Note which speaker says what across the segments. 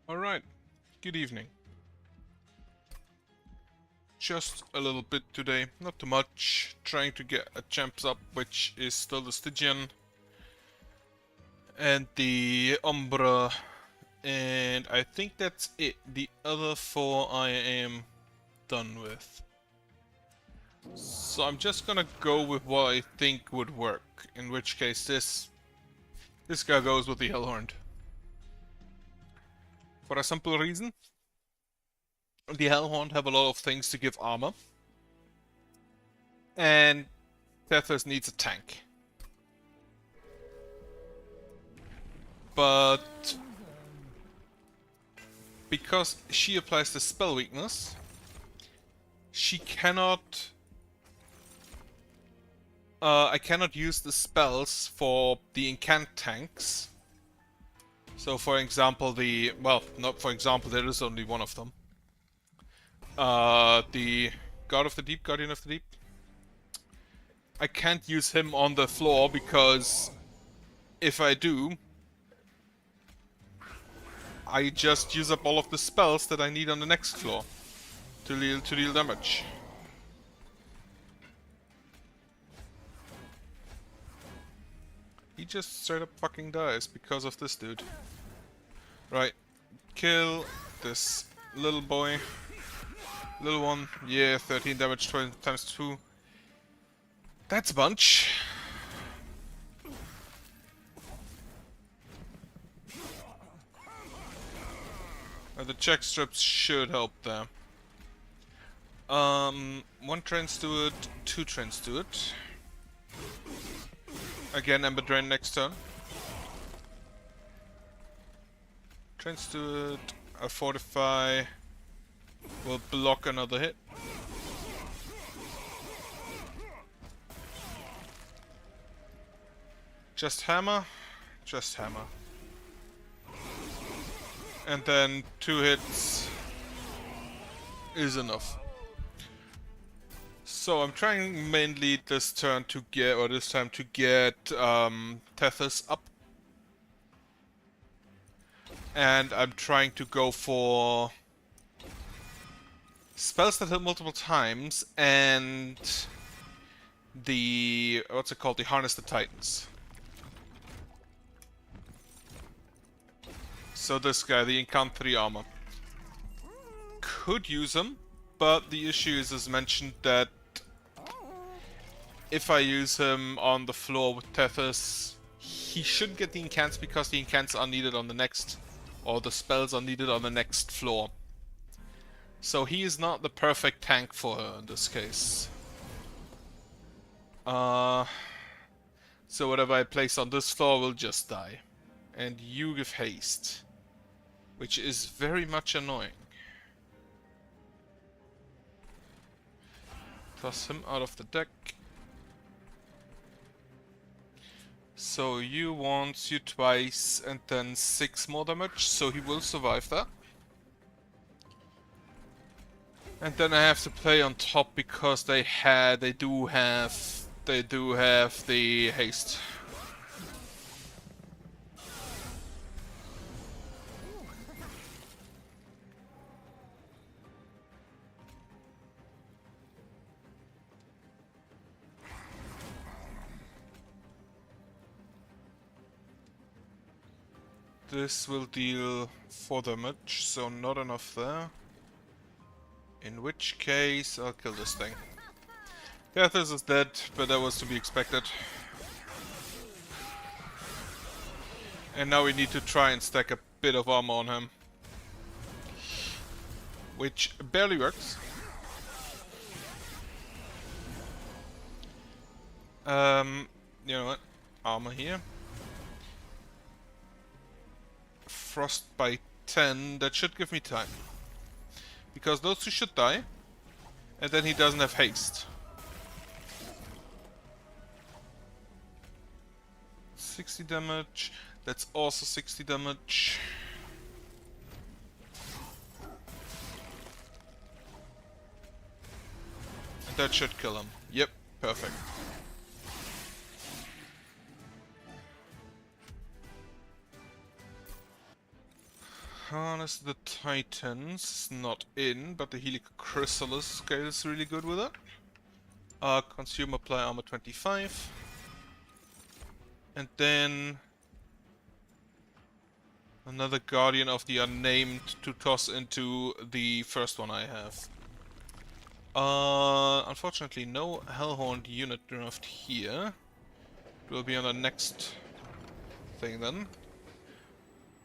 Speaker 1: Alright, good evening. Just a little bit today, not too much. Trying to get a champs up, which is still the Stygian and the Umbra, and I think that's it. The other four I am done with. So I'm just gonna go with what I think would work, in which case this guy goes with the Hellhorn. For a simple reason, the Hellhorn have a lot of things to give armor, and Tethys needs a tank. But because she applies the spell weakness, she cannot... I cannot use the spells for the incant tanks. So for example well, not for example, there is only one of them. The God of the Deep, Guardian of the Deep. I can't use him on the floor because if I do, I just use up all of the spells that I need on the next floor to deal damage. He just straight up fucking dies because of this dude. Right, kill this little boy. Little one, yeah, 13 damage times 2. That's a bunch. The check strips should help there. One trains do it, two trains do it. Again, Ember Drain next turn. Trains do it, a Fortify will block another hit. Just hammer, just hammer. And then 2 hits is enough. So I'm trying mainly this turn to get, or this time to get Tethys up. And I'm trying to go for spells that hit multiple times and the, what's it called, the Harness the Titans. So this guy, the Incant 3 armor. Could use him, but the issue is, as mentioned, that if I use him on the floor with Tethys, he should get the incants because the incants are needed on the next, or the spells are needed on the next floor. So he is not the perfect tank for her in this case. So whatever I place on this floor will just die. And you give haste, which is very much annoying. Toss him out of the deck. So you once, you twice, and then 6 more damage, so he will survive that. And then I have to play on top because they do have the haste. This will deal 4 damage, so not enough there. In which case, I'll kill this thing. Tethys is dead, but that was to be expected. And now we need to try and stack a bit of armor on him. Which barely works. You know what? Armor here. Frost by 10, that should give me time. Because those two should die. And then he doesn't have haste. 60 damage. That's also 60 damage. And that should kill him. Yep, perfect. Harness the Titans is not in, but the Helical Chrysalis scale is really good with it. Consume apply armor 25. And then another Guardian of the Unnamed to toss into the first one I have. Unfortunately no Hellhorned unit nerfed here. It will be on the next thing then.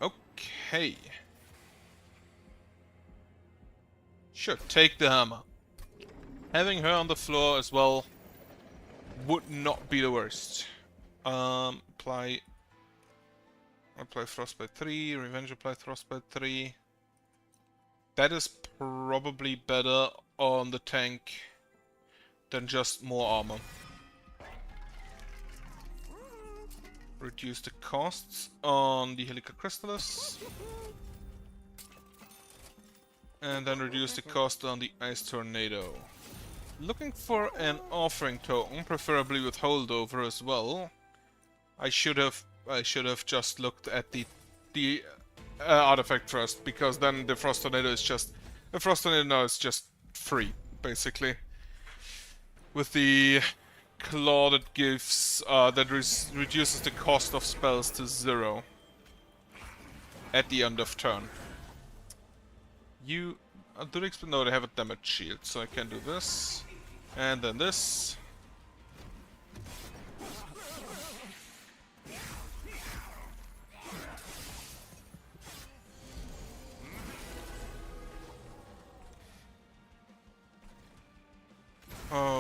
Speaker 1: Okay. Sure, take the hammer. Having her on the floor as well would not be the worst. Apply Frostbite 3, Revenge apply Frostbite 3. That is probably better on the tank than just more armor. Reduce the costs on the Helical Chrysalis. And then reduce the cost on the Ice Tornado. Looking for an offering token, preferably with holdover as well. I should have just looked at the artifact first, because then the Frost Tornado is just free, basically. With the claw that gives reduces the cost of spells to 0 at the end of turn. You do no, they have a damage shield, so I can do this and then this.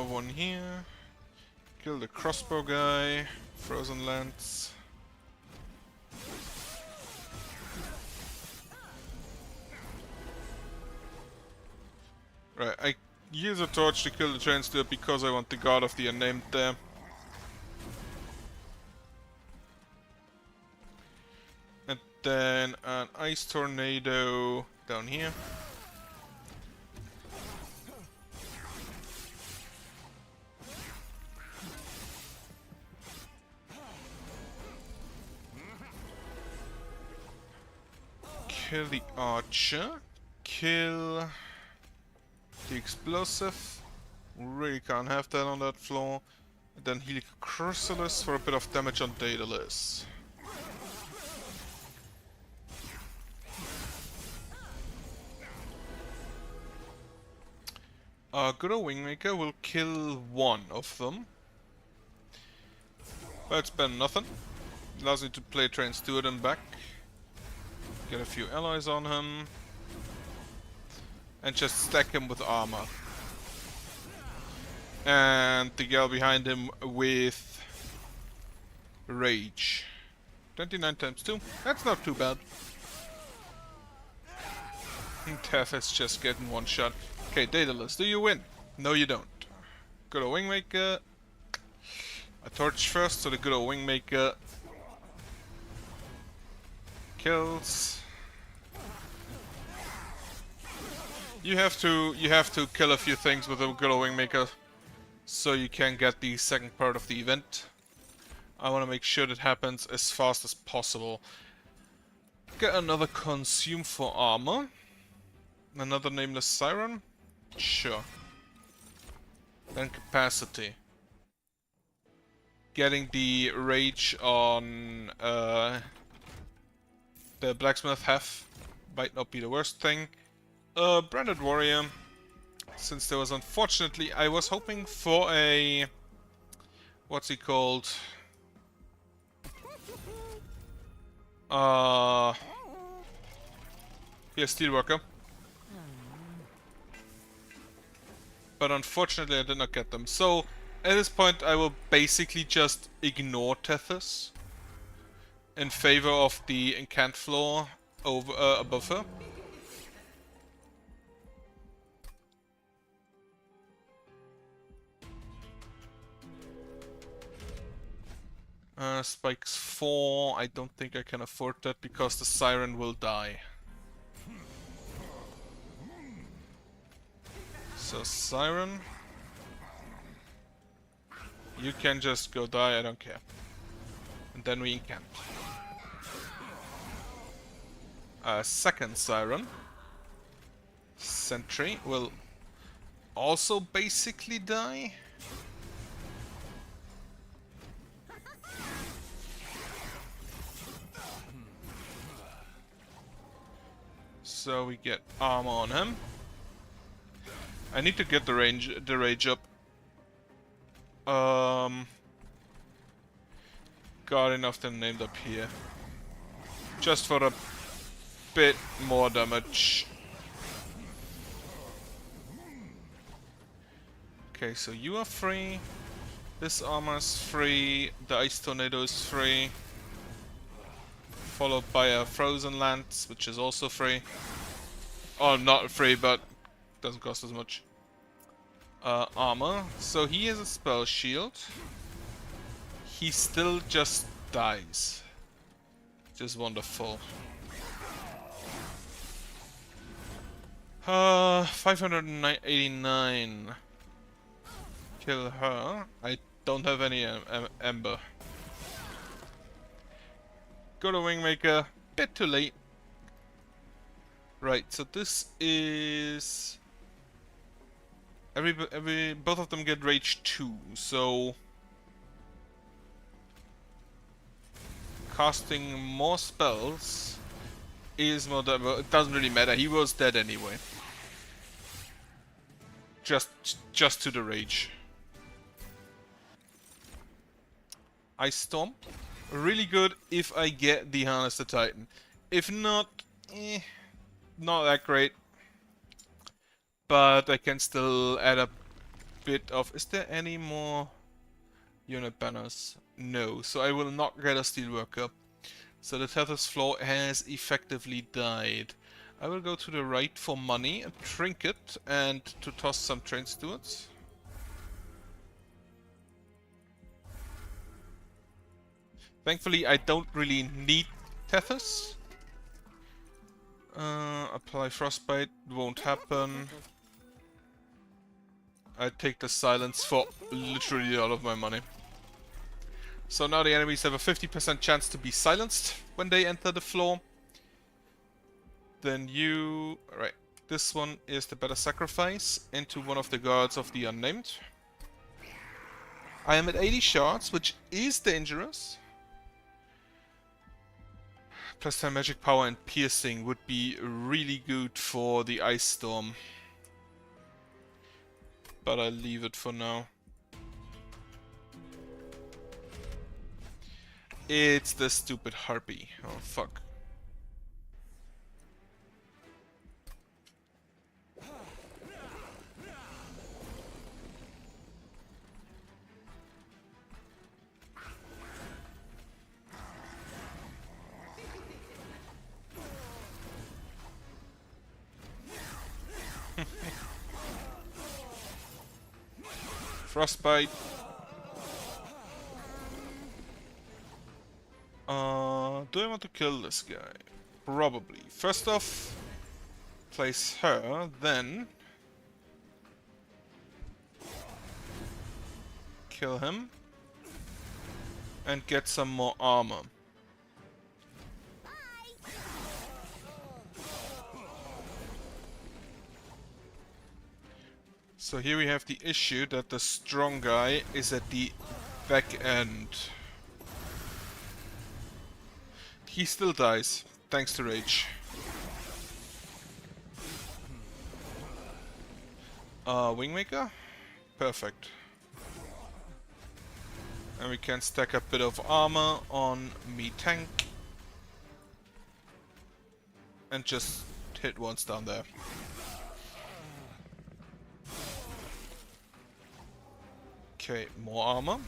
Speaker 1: One here. Kill the crossbow guy. Frozen Lance. Right, I use a torch to kill the Chain Steward because I want the God of the Unnamed there. And then an Ice Tornado down here. Kill the Archer. Kill the Explosive. Really can't have that on that floor. And then Helical Chrysalis for a bit of damage on Daedalus. Good old Wingmaker will kill one of them. But it's better than nothing. Allows me to play Train Steward and back. Get a few allies on him. And just stack him with armor. And the gal behind him with Rage. 29 times 2. That's not too bad. Tef is just getting one shot. Okay, Daedalus, do you win? No, you don't. Good old Wingmaker. A torch first, so the good old Wingmaker kills. You have to kill a few things with a good old Wingmaker so you can get the second part of the event. I want to make sure that happens as fast as possible. Get another Consume for armor. Another Nameless Siren? Sure. Then Capacity. Getting the Rage on the Blacksmith Hef might not be the worst thing. Branded Warrior. Since there was unfortunately, I was hoping for a... what's he called? Yeah, Steelworker. But unfortunately I did not get them. So, at this point I will basically just ignore Tethys in favor of the Incant floor over, above her. Spikes 4, I don't think I can afford that because the Siren will die. So Siren, you can just go die, I don't care. And then we incant. Second Siren. Sentry will also basically die. So we get armor on him. I need to get the rage up. Guardian of them named up here. Just for a bit more damage. Okay, so you are free. This armor is free. The ice tornado is free. Followed by a frozen lance, which is also free. Oh, not free, but doesn't cost as much. Armor. So he has a spell shield. He still just dies. Just wonderful. 589. Kill her. I don't have any ember. Go to Wingmaker. Bit too late. Right, so this is both of them get rage 2, so casting more spells is more well, it doesn't really matter. He was dead anyway. Just to the rage. Ice Storm. Really good if I get the Harness the Titan. If not, not that great. But I can still add a bit of... Is there any more unit banners? No, so I will not get a Steelworker. So the Tethys Floor has effectively died. I will go to the right for money, a trinket, and to toss some train stewards. Thankfully, I don't really need Tethys. Apply Frostbite, won't happen. I take the silence for literally all of my money. So now the enemies have a 50% chance to be silenced when they enter the floor. Then you... Right, this one is the better sacrifice into one of the guards of the unnamed. I am at 80 shards, which is dangerous. Plus 10 magic power and piercing would be really good for the Ice Storm. But I'll leave it for now. It's the stupid harpy. Oh fuck. Frostbite. Do I want to kill this guy? Probably. First off, place her, then kill him and get some more armor. So here we have the issue that the strong guy is at the back end. He still dies, thanks to rage. Wingmaker? Perfect. And we can stack a bit of armor on me tank. And just hit once down there. Okay, more armor.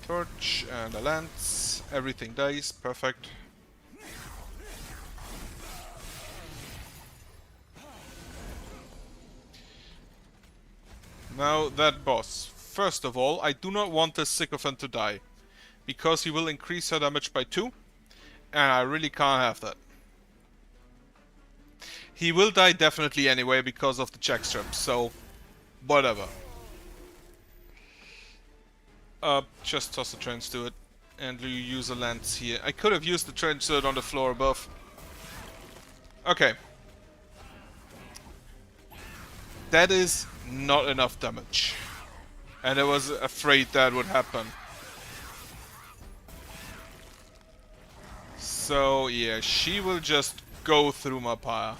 Speaker 1: Torch and a lance. Everything dies. Perfect. Now that boss. First of all, I do not want this sycophant to die. Because he will increase her damage by 2. And I really can't have that. He will die definitely anyway because of the jackstrap, so whatever. Just toss the trains to it. And you use a lance here. I could have used the trench sword on the floor above. Okay. That is not enough damage. And I was afraid that would happen. So yeah, she will just go through my pyre.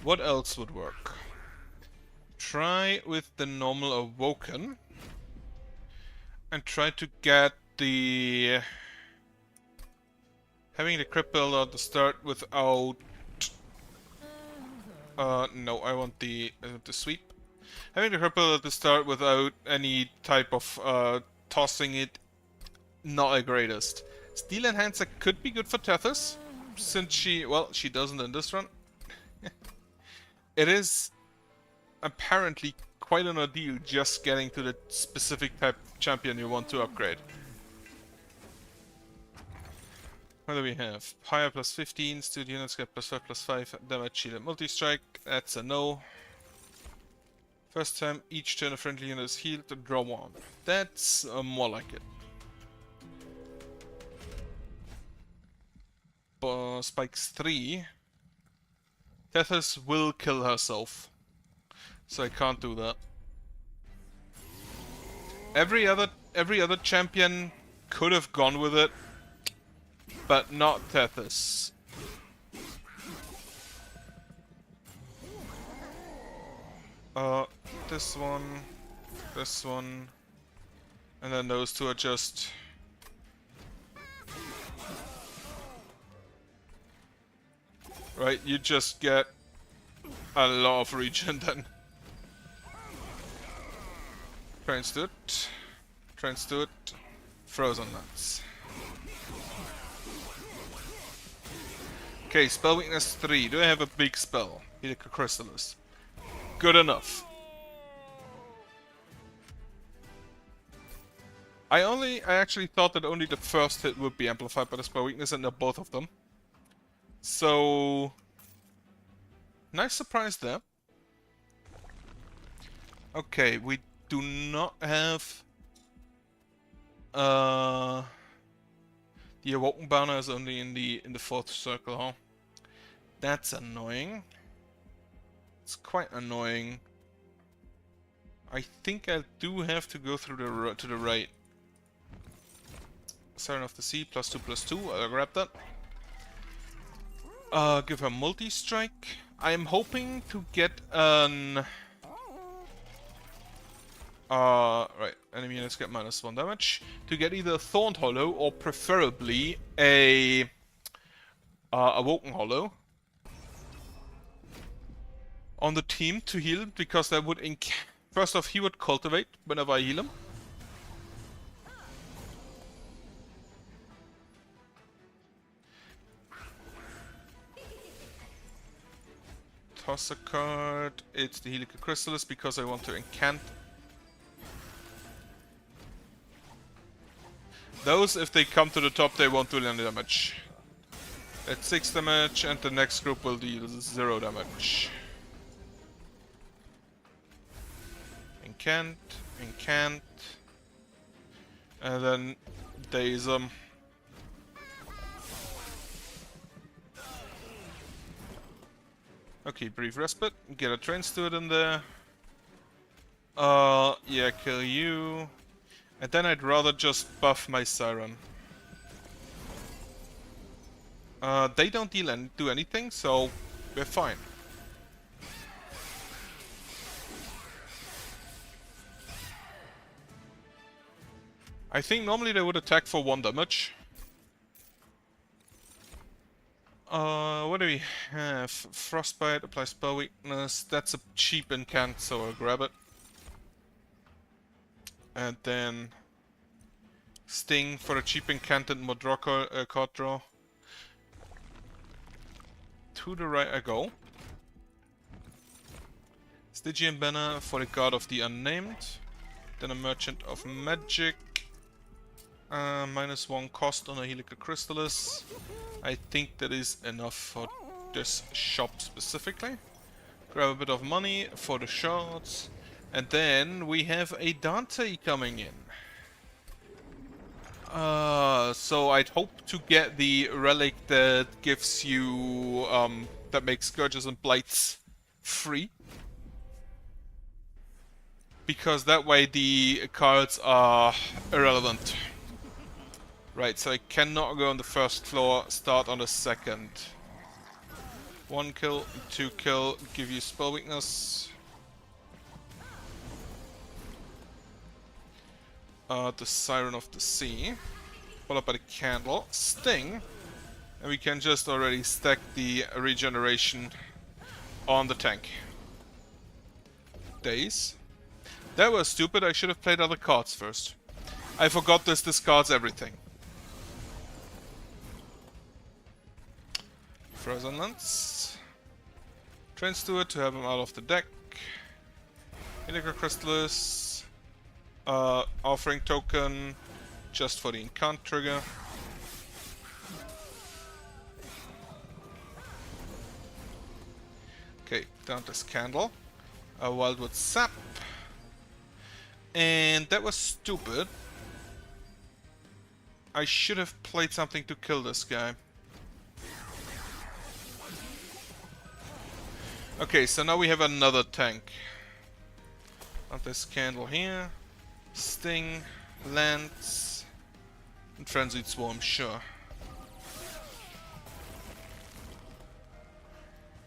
Speaker 1: What else would work? Try with the normal Awoken. And try to get the... Having the cripple at the start without... no, I want the sweep. Having the cripple at the start without any type of tossing it, not the greatest. Steel Enhancer could be good for Tethys, since she doesn't in this run. It is apparently quite an ordeal just getting to the specific type of champion you want to upgrade. What do we have? Pyre plus 15, steel units get plus 5 damage, shield and multi-strike. That's a no. First time each turn a friendly unit is healed, draw 1. That's more like it. Spikes 3. Tethys will kill herself. So I can't do that. Every other champion could have gone with it, but not Tethys. This one, and then those two are just... Right, you just get a lot of regen then. Transduit, Frozen Nuts. Okay, spell weakness 3. Do I have a big spell? Helica Chrysalis. Good enough. I actually thought that only the first hit would be amplified by the spell weakness and not both of them. So... Nice surprise there. Okay, we do not have... The Awoken Banner is only in the 4th circle, huh? That's annoying. It's quite annoying. I think I do have to go through to the right. Siren of the Sea, +2/+2. I'll grab that. Give her multi-strike. I am hoping to get an... right, enemy units get -1 damage. To get either a Thorned Hollow or preferably a Awoken Hollow on the team to heal, because that would first off, he would cultivate whenever I heal him. Toss a card. It's the Helica Chrysalis because I want to incant. Those, if they come to the top, they won't do any damage. That's 6 damage, and the next group will deal 0 damage. Incant, and then daze them. Okay, brief respite. Get a train steward in there. Yeah, kill you. And then I'd rather just buff my Siren. They don't do anything, so we're fine. I think normally they would attack for 1 damage. What do we have? Frostbite, apply spell weakness. That's a cheap incant, so I'll grab it. And then Sting for a cheap incant and more draw card draw. To the right I go. Stygian Banner for the God of the Unnamed. Then a Merchant of Magic. -1 cost on a Helica Chrysalis. I think that is enough for this shop specifically. Grab a bit of money for the shards. And then we have a Dante coming in. So I'd hope to get the relic that gives you, that makes Scourges and Blights free. Because that way the cards are irrelevant. Right, so I cannot go on the first floor, start on the second. 1 kill, 2 kill, give you spell weakness. The Siren of the Sea. Followed by the Candle. Sting. And we can just already stack the regeneration on the tank. Daze. That was stupid, I should have played other cards first. I forgot this discards everything. Frozen Lance. Train Steward to have him out of the deck. Vinegar Crystallis. Offering Token just for the Incant trigger. Okay, down this Candle. Wildwood Sap. And that was stupid. I should have played something to kill this guy. Okay, so now we have another tank. Got this Candle here. Sting, Lance, and Frenzied Swarm, sure.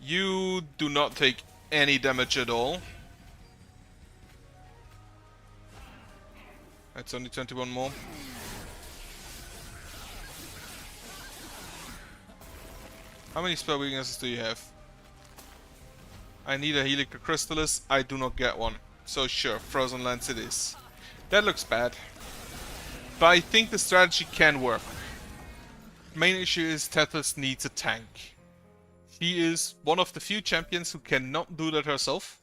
Speaker 1: You do not take any damage at all. That's only 21 more. How many spell weaknesses do you have? I need a Helica Crystallis. I do not get one. So sure, Frozen Lance it is. That looks bad. But I think the strategy can work. Main issue is Tethys needs a tank. She is one of the few champions who cannot do that herself.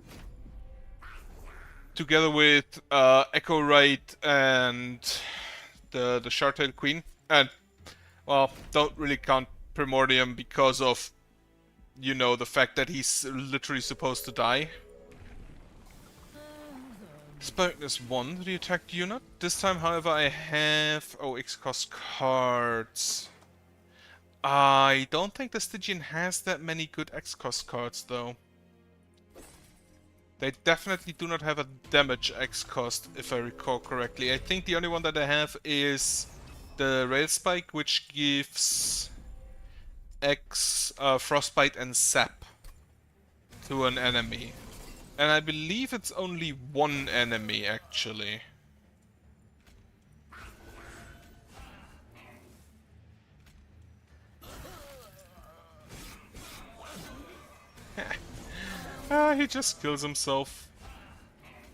Speaker 1: Together with Echo Wright and the Shardtail Queen. And, well, don't really count Primordium because of, you know, the fact that he's literally supposed to die. Sparkness 1 to the attacked unit. This time, however, I have... Oh, X-cost cards. I don't think the Stygian has that many good X-cost cards, though. They definitely do not have a damage X-cost, if I recall correctly. I think the only one that I have is the Rail Spike, which gives X, Frostbite and Sap to an enemy. And I believe it's only one enemy, actually. He just kills himself.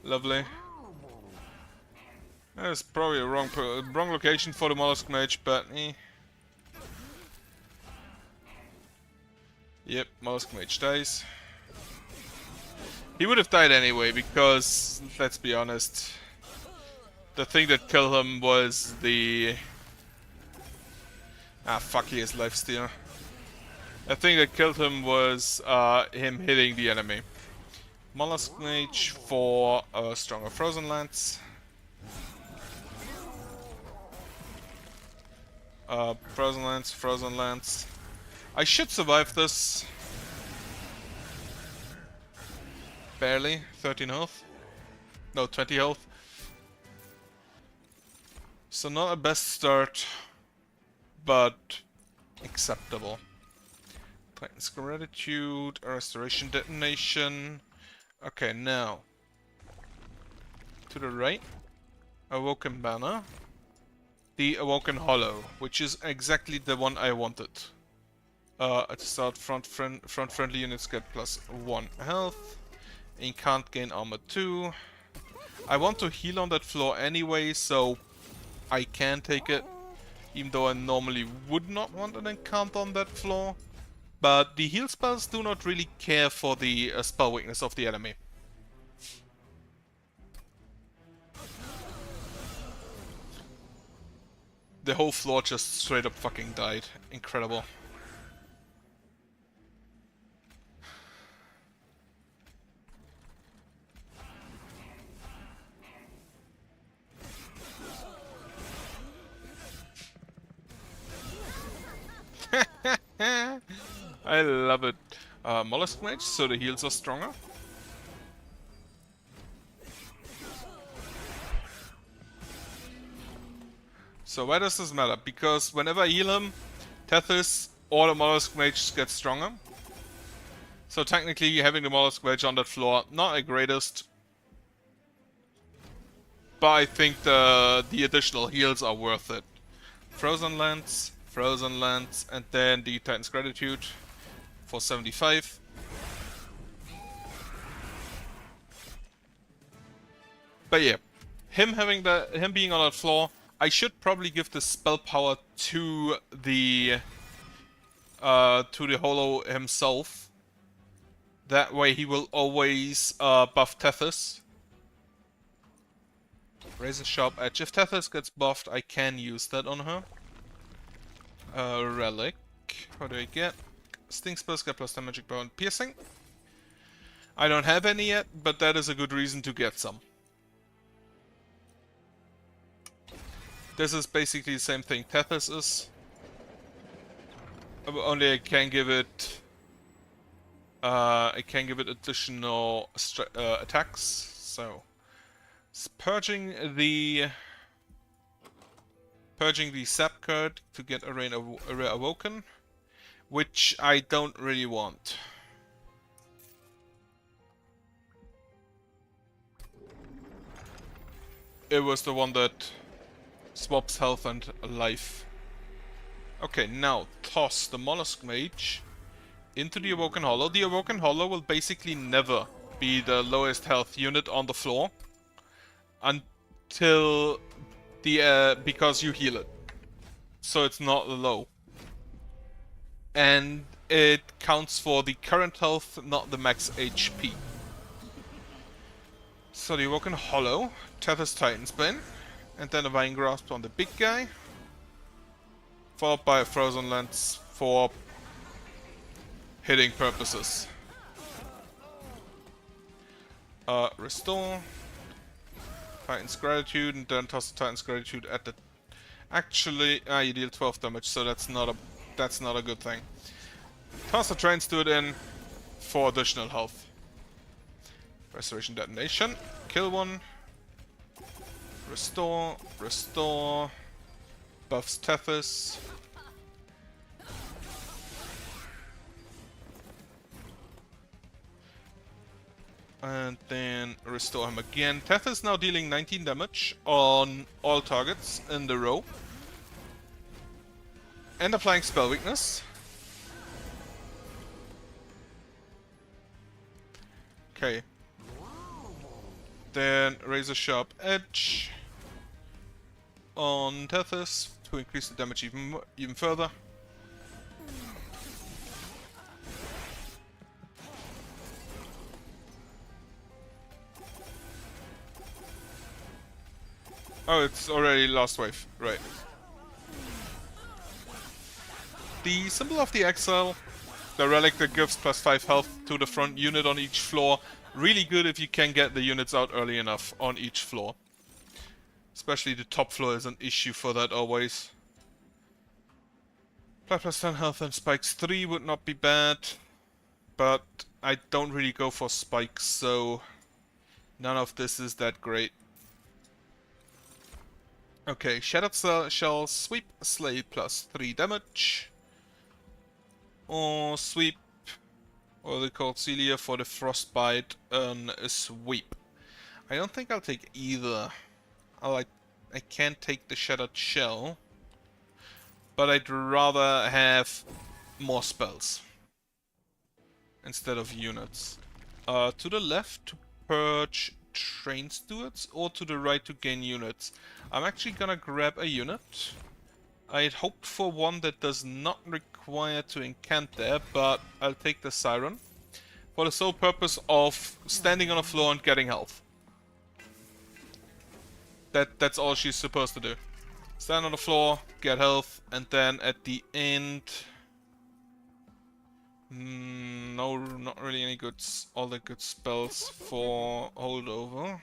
Speaker 1: Lovely. That's probably a wrong location for the Mollusk Mage, but eh. Yep, Mollusk Mage dies. He would have died anyway, because, let's be honest, the thing that killed him was the... Ah, fuck, he has lifesteal. The thing that killed him was him hitting the enemy. Mollusk Mage for a stronger Frozen Lance. Frozen Lance, Frozen Lance. I should survive this. Barely. 13 health. No, 20 health. So not a best start, but acceptable. Titan's Gratitude, a Restoration Detonation. Okay, now to the right, Awoken Banner, the Awoken Hollow, which is exactly the one I wanted. At the start, front friendly units get +1 health. Incant gain armor 2. I want to heal on that floor anyway, so I can take it, even though I normally would not want an Incant on that floor. But the heal spells do not really care for the spell weakness of the enemy. The whole floor just straight up fucking died. Incredible. I love it. Mollusk Mage, so the heals are stronger. So why does this matter? Because whenever I heal him, Tethys or the Mollusk Mage gets stronger. So technically having the Mollusk Mage on that floor, not the greatest. But I think the additional heals are worth it. Frozen Lance, and then the Titan's Gratitude for 75. But yeah, him being on that floor, I should probably give the spell power to the Holo himself. That way he will always buff Tethys. Razor Sharp Edge. If Tethys gets buffed, I can use that on her. Relic. What do I get? Sting Spells get plus 10 magic power and piercing. I don't have any yet, but that is a good reason to get some. This is basically the same thing Tethys is. Only I can give it additional attacks. So purging the Sap card to get a Rare Awoken, which I don't really want. It was the one that swaps health and life. Okay, now toss the Mollusk Mage into the Awoken Holo. The Awoken Holo will basically never be the lowest health unit on the floor until because you heal it. So it's not low. And it counts for the current health, not the max HP. So the Awoken Holo, Tethys Titanbane, and then a Vine Grasp on the big guy, followed by a Frozen Lance for hitting purposes. Restore, Titan's Gratitude, and then toss the Titan's Gratitude at the... Actually, you deal 12 damage, so that's not a good thing. Toss the Train Steward in for additional health. Restoration Detonation, kill one. Restore, buffs Tethys. And then restore him again. Tethys now dealing 19 damage on all targets in the row. And applying Spell Weakness. Okay. Then Razor Sharp Edge on Tethys to increase the damage even further. Oh, it's already last wave, right. The Symbol of the Exile, the relic that gives plus 5 health to the front unit on each floor. Really good if you can get the units out early enough on each floor. Especially the top floor is an issue for that always. Plus 10 health and spikes 3 would not be bad. But I don't really go for spikes, so none of this is that great. Okay, Shattered Shell, Sweep, Slay plus 3 damage. Or Sweep, or they call Celia for the Frostbite and a Sweep. I don't think I'll take either. I can't take the Shattered Shell. But I'd rather have more spells instead of units. To the left to purge Train Stewards, or to the right to gain units. I'm actually gonna grab a unit. I'd hoped for one that does not require to incant there, but I'll take the Siren for the sole purpose of standing on the floor and getting health. That's all she's supposed to do. Stand on the floor, get health, and then at the end... no, not really any all the good spells for holdover.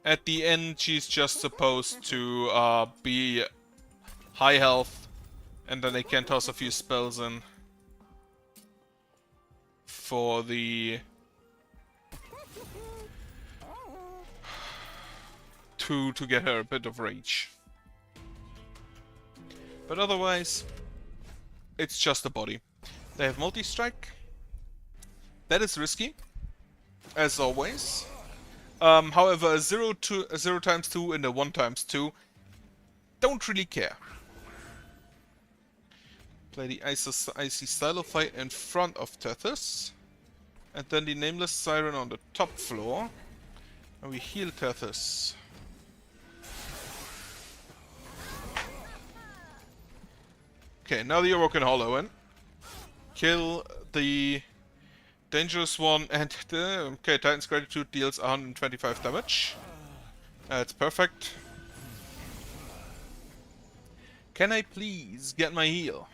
Speaker 1: At the end, she's just supposed to be high health, and then they can toss a few spells in. for the... to get her a bit of rage. But otherwise, it's just a body. They have multi-strike. That is risky, as always. However, a 0 times 2 and a 1 times 2 don't really care. Play the Icy Stylophyte in front of Tethys. And then the Nameless Siren on the top floor. And we heal Tethys. Okay, now the Orokin Hollow in. Kill the dangerous one and the... Okay, Titan's Gratitude deals 125 damage. That's perfect. Can I please get my heal?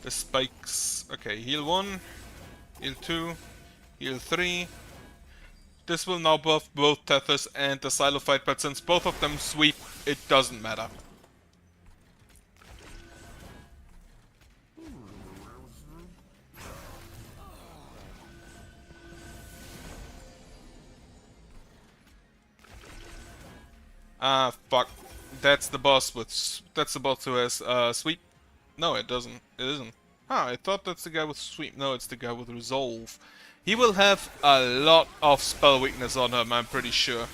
Speaker 1: The spikes. Okay, heal 1, heal 2, heal 3. This will now buff both Tethys and the Stylophyte, but since both of them sweep, it doesn't matter. Ah, fuck. That's the boss with... That's the boss who has sweep. No, it doesn't. It isn't. Ah, I thought that's the guy with sweep. No, it's the guy with resolve. He will have a lot of spell weakness on him, I'm pretty sure.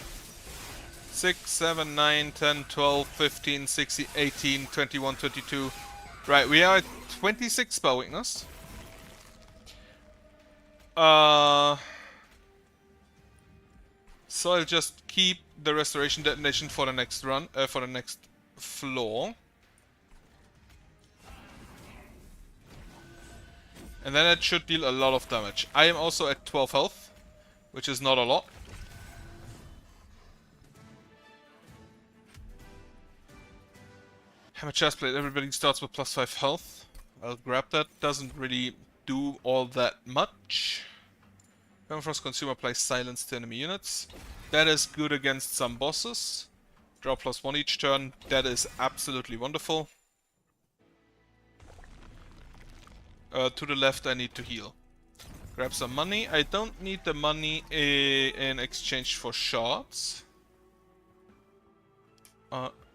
Speaker 1: 6, 7, 9, 10, 12, 15, 16, 18, 21, 22. Right, we are at 26 spell weakness. So I'll just keep the restoration detonation for the next run, for the next floor. And then it should deal a lot of damage. I am also at 12 health, which is not a lot. Hammer Chestplate, everybody starts with plus 5 health. I'll grab that, doesn't really do all that much. Permafrost Consumer applies silence to enemy units. That is good against some bosses. Draw plus 1 each turn, that is absolutely wonderful. To the left I need to heal. Grab some money. I don't need the money in exchange for shards.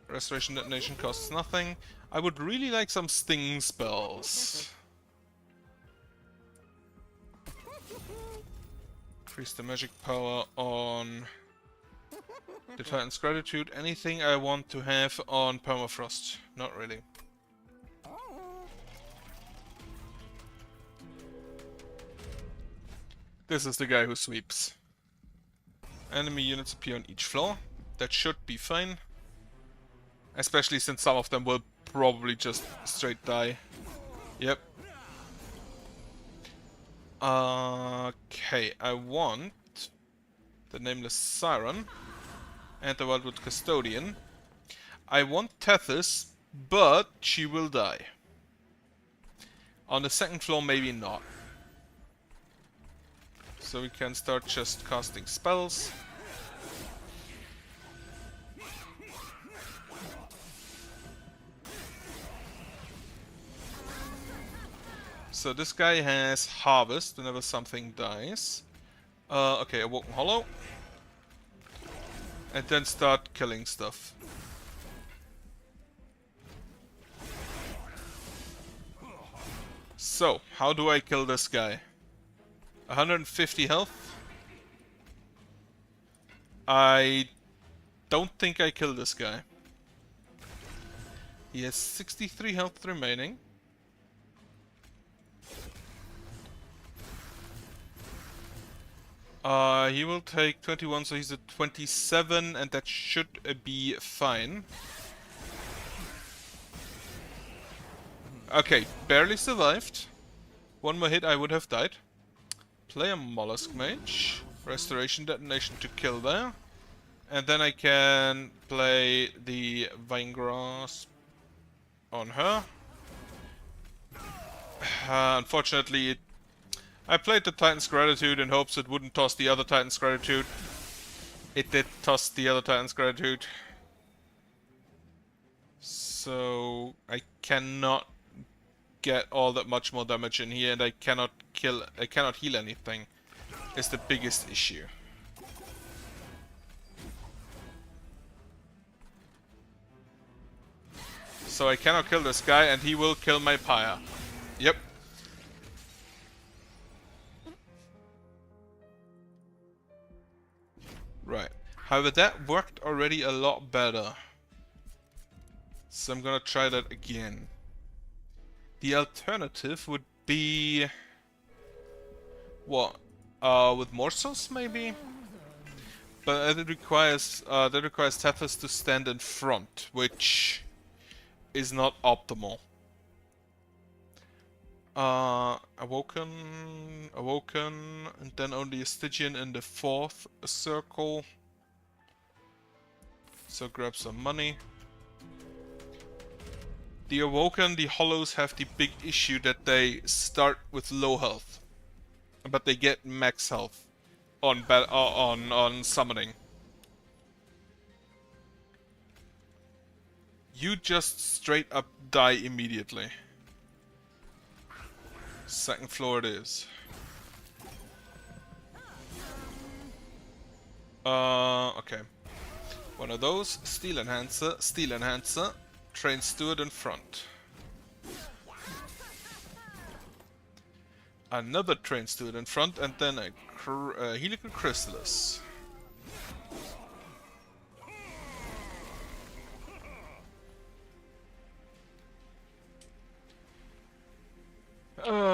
Speaker 1: Restoration detonation costs nothing. I would really like some sting spells. Increase the magic power on the Titan's Gratitude. Anything I want to have on Permafrost? Not really. This is the guy who sweeps. Enemy units appear on each floor. That should be fine. Especially since some of them will probably just straight die. Yep. Okay, I want the Nameless Siren and the Wildwood Custodian. I want Tethys, but she will die. On the second floor, maybe not. So we can start just casting spells. So this guy has Harvest whenever something dies. Okay, Awoken Hollow. And then start killing stuff. So, how do I kill this guy? 150 health. I don't think I kill this guy. He has 63 health remaining. He will take 21, so he's at 27, and that should be fine. Okay, barely survived. One more hit, I would have died. Play a Mollusk Mage. Restoration Detonation to kill there. And then I can play the Vine Grasp on her. Unfortunately, I played the Titan's Gratitude in hopes it wouldn't toss the other Titan's Gratitude. It did toss the other Titan's Gratitude. So I cannot get all that much more damage in here, and I cannot heal anything. Is the biggest issue. So I cannot kill this guy, and he will kill my pyre. Yep. Right. However, that worked already a lot better. So I'm gonna try that again. The alternative would be... what? With Morsos maybe? But that requires Tethys to stand in front, which is not optimal. Awoken, and then only a Stygian in the fourth circle. So grab some money. The Awoken, the Hollows have the big issue that they start with low health, but they get max health on summoning. You just straight up die immediately. Second floor it is. Okay. One of those, Steel Enhancer, Train Steward in front. Another Train Steward in front, and then a Helical Chrysalis.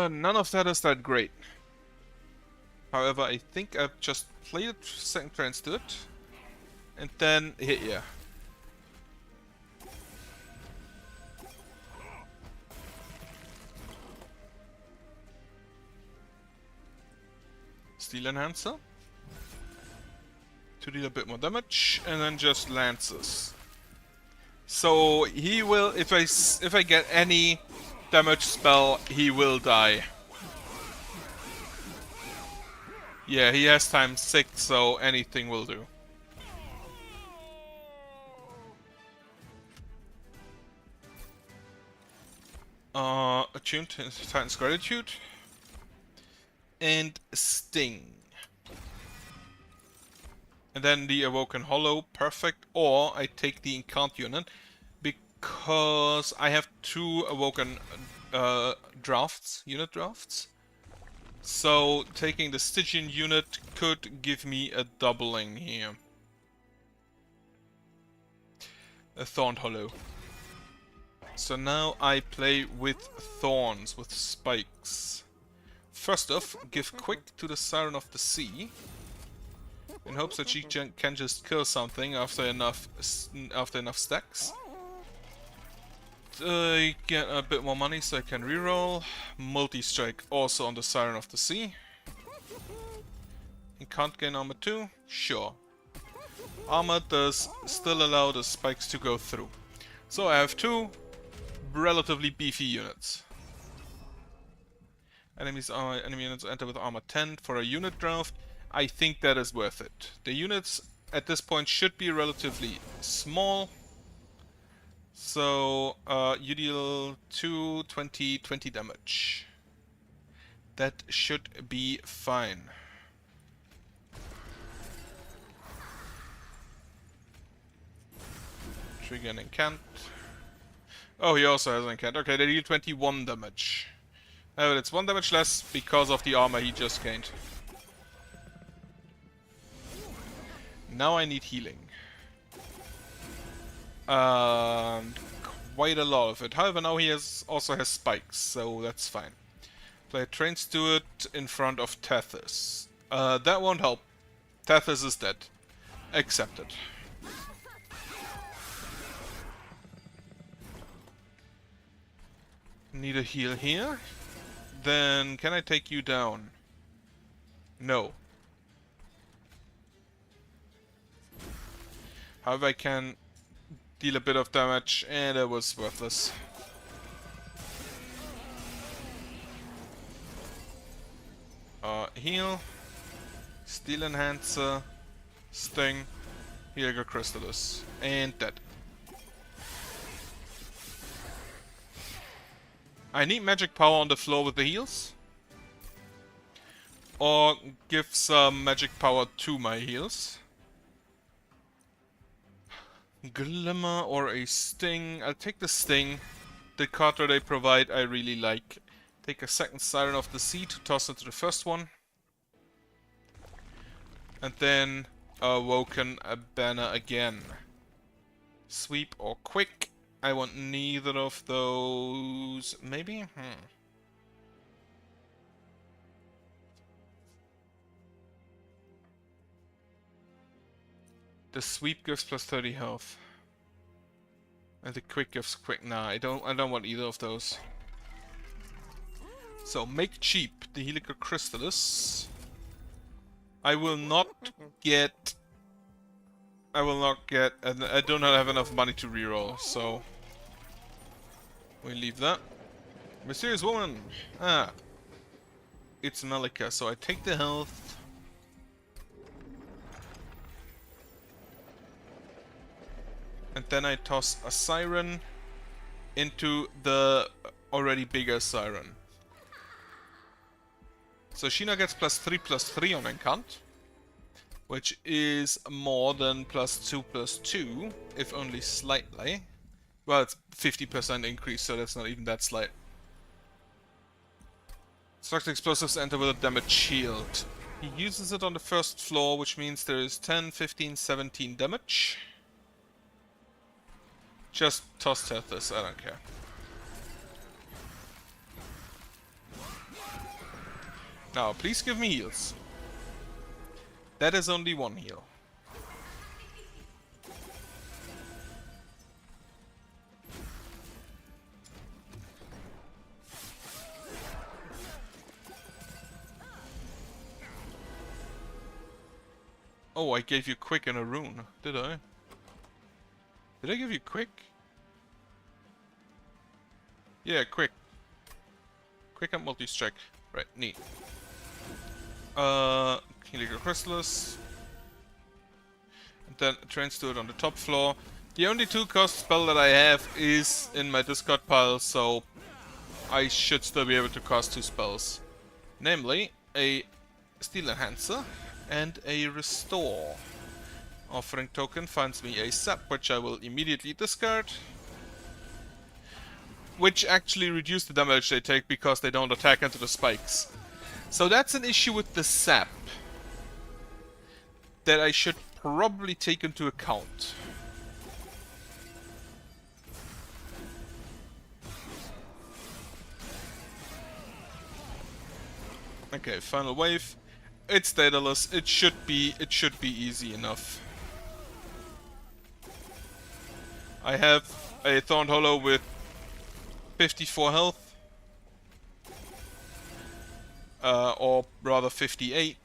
Speaker 1: None of that is that great. However, I think I've just played a second Train Steward, and then hit ya. Steel Enhancer to deal a bit more damage, and then just Lances. So he will, if I get any damage spell, he will die. Yeah, he has ×6, so anything will do. Attuned to Titan's Gratitude. And Sting. And then the Awoken Hollow, perfect. Or I take the Incant unit, because I have 2 Awoken unit drafts. So taking the Stygian unit could give me a doubling here. A Thorned Hollow. So now I play with thorns, with spikes. First off, give Quick to the Siren of the Sea, in hopes that she can just kill something after enough stacks. Get a bit more money so I can reroll. Multi-strike also on the Siren of the Sea. And can't gain armor 2? Sure. Armor does still allow the spikes to go through. So I have 2 relatively beefy units. Enemy units enter with armor 10 for a unit draft. I think that is worth it. The units at this point should be relatively small. So you deal 20 damage. That should be fine. Trigger an incant. Oh, he also has an incant. Okay, they deal 21 damage. Oh, it's 1 damage less because of the armor he just gained. Now I need healing. Quite a lot of it. However, now he also has spikes, so that's fine. Play Train Steward in front of Tethys. That won't help. Tethys is dead. Accepted. Need a heal here. Then can I take you down? No. However, I can deal a bit of damage, and it was worthless. heal, Steel Enhancer, Sting, Helga Crystallis, and dead. I need magic power on the floor with the heals. Or give some magic power to my heals. Glimmer or a Sting. I'll take the Sting. The card that they provide I really like. Take a second Siren of the Sea to toss into the first one. And then Awoken a Banner again. Sweep or Quick. I want neither of those. Maybe? The Sweep gives plus 30 health. And the Quick gives Quick. Nah, I don't want either of those. So make cheap the Helga Crystallis. I will not get, and I do not have enough money to reroll, so we leave that. Mysterious Woman! Ah. It's Malika, so I take the health. And then I toss a Siren into the already bigger Siren. So Sheena gets +3/+3 on Encant, which is more than +2/+2, if only slightly. Well, it's 50% increase, so that's not even that slight. Destructive explosives enter with a damage shield. He uses it on the first floor, which means there is 10, 15, 17 damage. Just toss Tethys, I don't care. Now, please give me heals. That is only one heal. Oh, I gave you Quick and a rune, did I? Did I give you Quick? Yeah, Quick. Quick and multi-strike. Right, neat. Helga Crystallis. And then Trains to it on the top floor. The only 2-cost spell that I have is in my discard pile, so I should still be able to cast 2 spells. Namely, a Steel Enhancer and a Restore. Offering token finds me a Sap, which I will immediately discard. Which actually reduce the damage they take because they don't attack into the spikes. So that's an issue with the Sap that I should probably take into account. Okay, final wave. It's Daedalus. It should be easy enough. I have a Thorned Hollow with 54 health. Or rather 58.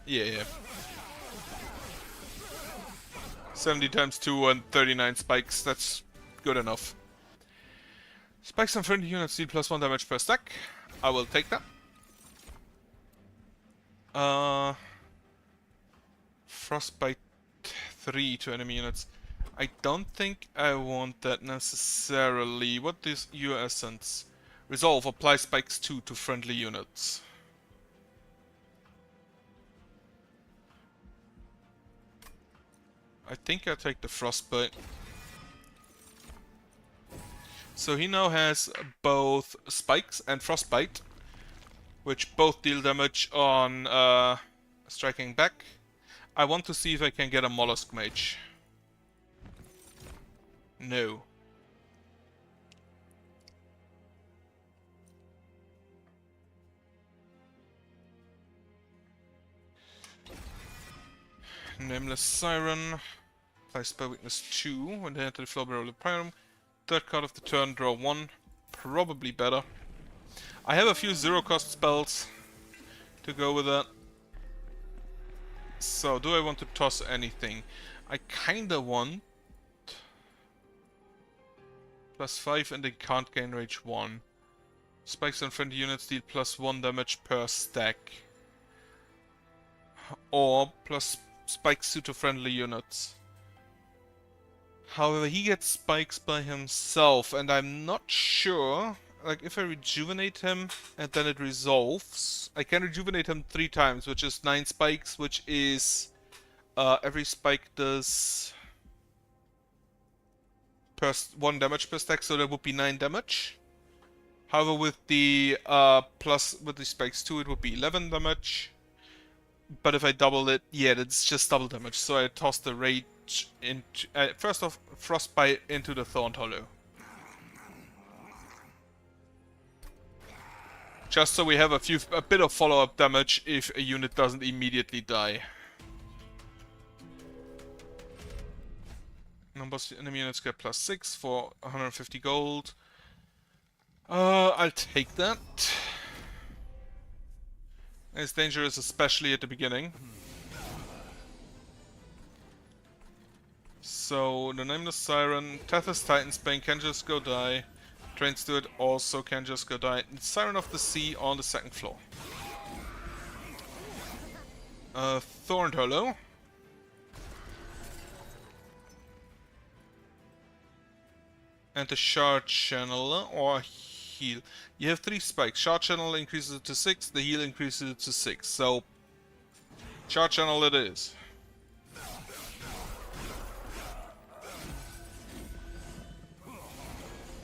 Speaker 1: Yeah. 70 times 2 and 39 spikes. That's good enough. Spikes on friendly units deal +1 damage per stack. I will take that. Frostbite 3 to enemy units. I don't think I want that necessarily. What is your essence? Resolve, apply spikes 2 to friendly units. I think I take the Frostbite. So he now has both spikes and Frostbite, which both deal damage on striking back. I want to see if I can get a Mollusk Mage. No. Nameless Siren. Apply Spell Weakness 2 when they enter the floor below the Pyrum. Third card of the turn, draw 1. Probably better. I have a few 0-cost spells to go with that. So, do I want to toss anything? I kinda want +5 and they can't gain rage 1. Spikes on friendly units deal +1 damage per stack. Or plus spikes to friendly units. However, he gets spikes by himself, and I'm not sure. Like, if I rejuvenate him and then it resolves, I can rejuvenate him 3 times, which is 9 spikes, which is every spike does 1 damage per stack, so that would be 9 damage. However, with the with the spikes 2, it would be 11 damage. But if I double it, yeah, it's just double damage. So I toss the rage into first off frostbite into the Thorned Hollow, just so we have a bit of follow-up damage if a unit doesn't immediately die. Numbers enemy units get +6 for 150 gold. I'll take that. It's dangerous, especially at the beginning. So, the Nameless Siren, Tethys Titansbane can just go die. Train Steward also can just go die. And Siren of the Sea on the 2nd floor. Thorned Hollow. And the Shard Channel, or Heal. You have 3 spikes. Shard Channel increases it to 6, the Heal increases it to 6. So, Shard Channel it is.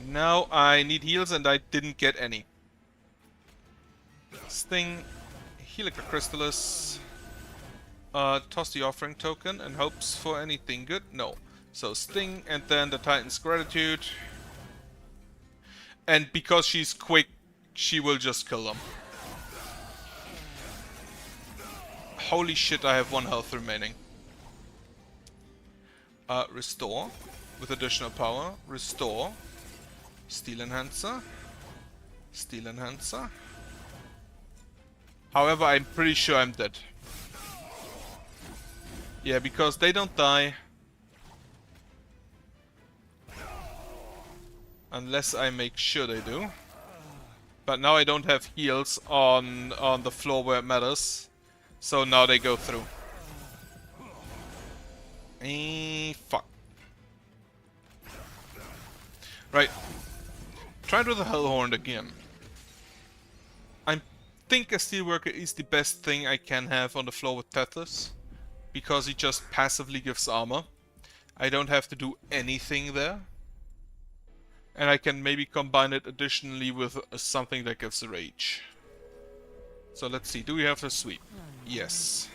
Speaker 1: Now I need heals and I didn't get any. Sting, Helica Crystallis, toss the offering token and hopes for anything good. No. So Sting and then the Titan's Gratitude. And because she's quick, she will just kill them. Holy shit, I have 1 health remaining. Restore with additional power. Restore. Steel Enhancer. Steel Enhancer. However, I'm pretty sure I'm dead. Yeah, because they don't die. Unless I make sure they do. But now I don't have heals on the floor where it matters. So now they go through. Fuck. Right. Try with the Hellhorn again. I think a Steelworker is the best thing I can have on the floor with Tethys. Because he just passively gives armor. I don't have to do anything there. And I can maybe combine it additionally with something that gives rage. So let's see, do we have a sweep? Yes.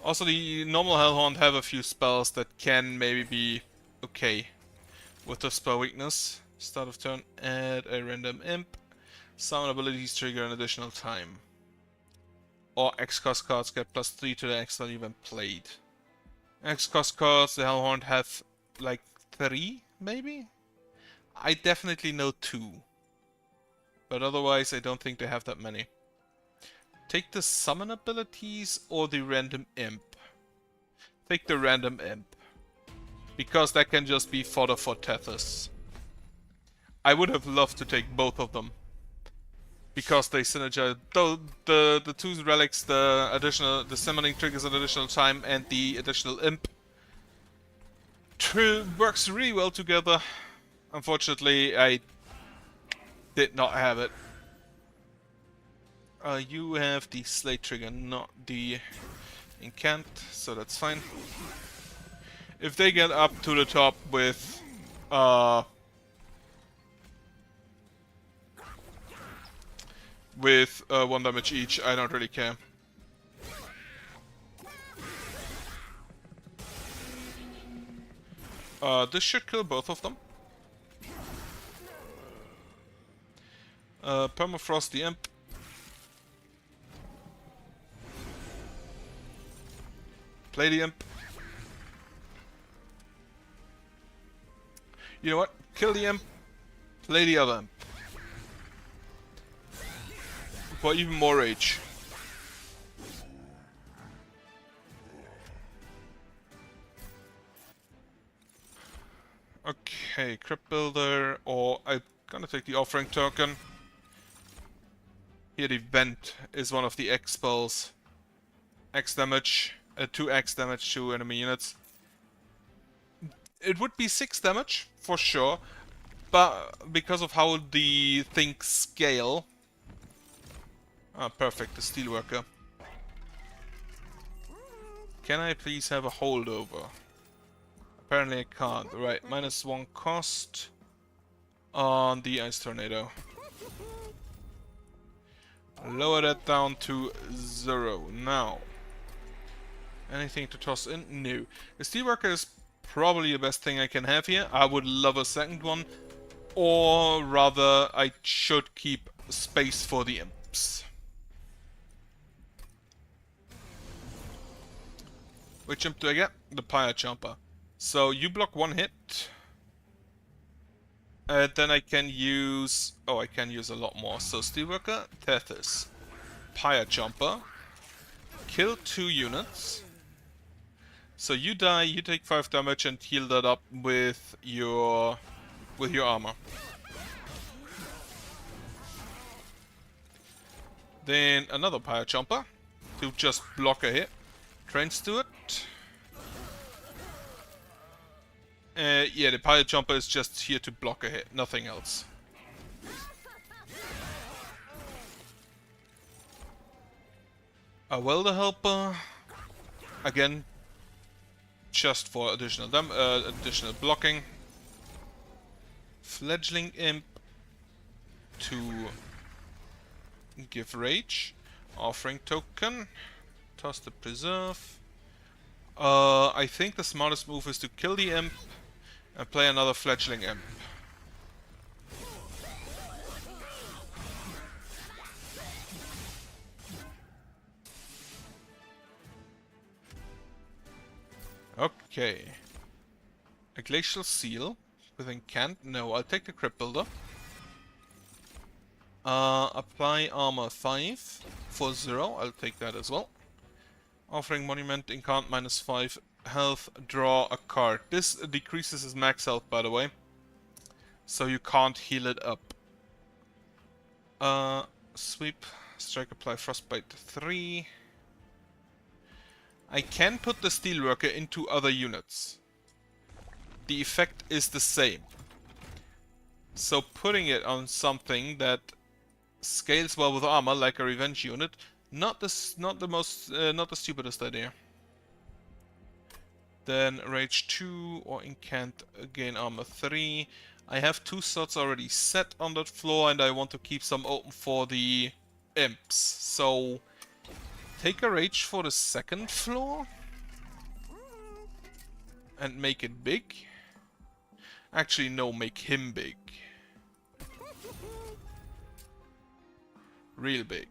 Speaker 1: Also, the normal Hellhound have a few spells that can maybe be okay with the spell weakness. Start of turn, add a random imp. Summon abilities trigger an additional time. Or X-Cost cards get +3 to the extra event played. X-Cost cards, the Hellhound have like 3, maybe? I definitely know 2. But otherwise, I don't think they have that many. Take the summon abilities or the random imp. Take the random imp. Because that can just be fodder for Tethys. I would have loved to take both of them. Because they synergize. Though the 2 relics, the summoning triggers an additional time and the additional imp works really well together. Unfortunately, I did not have it. You have the Slate trigger, not the Incant, so that's fine. If they get up to the top with 1 damage each, I don't really care. This should kill both of them. Permafrost the imp. Play the imp. You know what? Kill the imp. Play the other imp. For even more rage. Okay, Crypt Builder, or I'm gonna take the offering token. Here the vent is one of the X spells. X damage, 2x damage to enemy units. It would be 6 damage, for sure. But because of how the things scale... Ah, perfect, the Steelworker. Can I please have a holdover? Apparently I can't. Right, -1 cost on the Ice Tornado. Lower that down to 0. Now, anything to toss in? No. The Steelworker is probably the best thing I can have here. I would love a second one. Or rather, I should keep space for the imps. Which imp do I get? The Pyre Chomper. So you block 1 hit. Then I can use... Oh, I can use a lot more. So Steelworker, Tethys, Pyre Chomper. Kill 2 units. So you die, you take 5 damage and heal that up with your armor. Then another Pyre Chomper to just block a hit. Trains to it. Yeah, the Pyre Chomper is just here to block a hit, nothing else. A Welder Helper, again, just for additional blocking. Fledgling Imp to give rage. Offering token. Toss the preserve. I think the smartest move is to kill the imp and play another fledgling imp. Okay. A glacial seal with incant. No, I'll take the Crypt Builder. Apply armor 5 for 0. I'll take that as well. Offering monument, incant -5 health, draw a card. This decreases his max health, by the way. So you can't heal it up. Sweep, strike, apply frostbite 3. I can put the Steelworker into other units. The effect is the same. So putting it on something that scales well with armor, like a revenge unit, not the stupidest idea. Then rage 2 or incant, gain armor 3. I have 2 slots already set on that floor, and I want to keep some open for the imps. So take a rage for the second floor and make it big. Actually, no, make him big. Real big.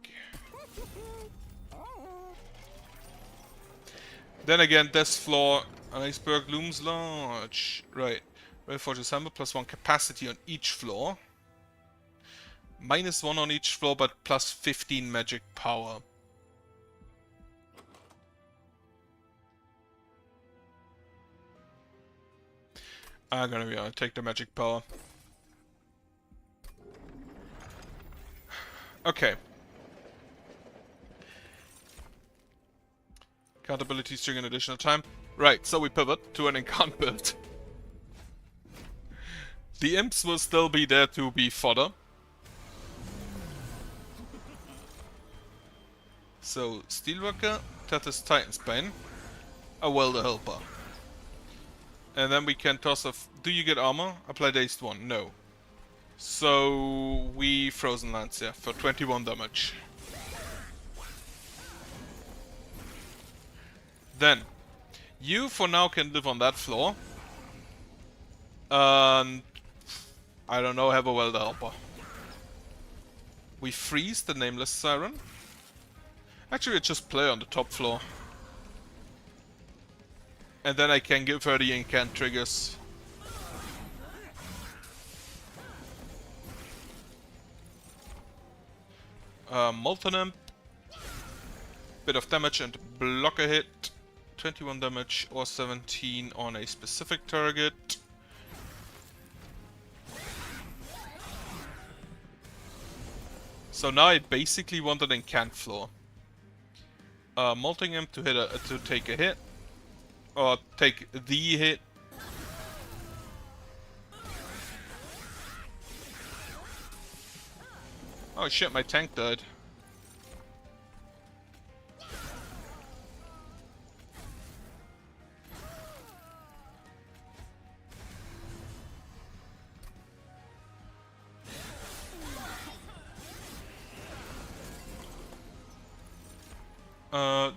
Speaker 1: Then again, this floor, iceberg looms large. Right. Railforge Assembler, +1 capacity on each floor. -1 on each floor, but +15 magic power. I'm gonna be honest, take the magic power. Okay. Card abilities trigger an additional time. Right, so we pivot to an incant build. The imps will still be there to be fodder. So, Steelworker, Tethys Titansbane, a Welder Helper. And then we can toss a... Do you get armor? Apply dazed 1. No. So we Frozen Lancia for 21 damage. Then, you for now can live on that floor. And I don't know, have a Welder Helper. We freeze the Nameless Siren. Actually, we just play on the top floor. And then I can give her the incant triggers. Molten Imp. Bit of damage and block a hit. 21 damage or 17 on a specific target. So now I basically want an incant floor. Molting him to to take a hit. Or take the hit. Oh shit, my tank died.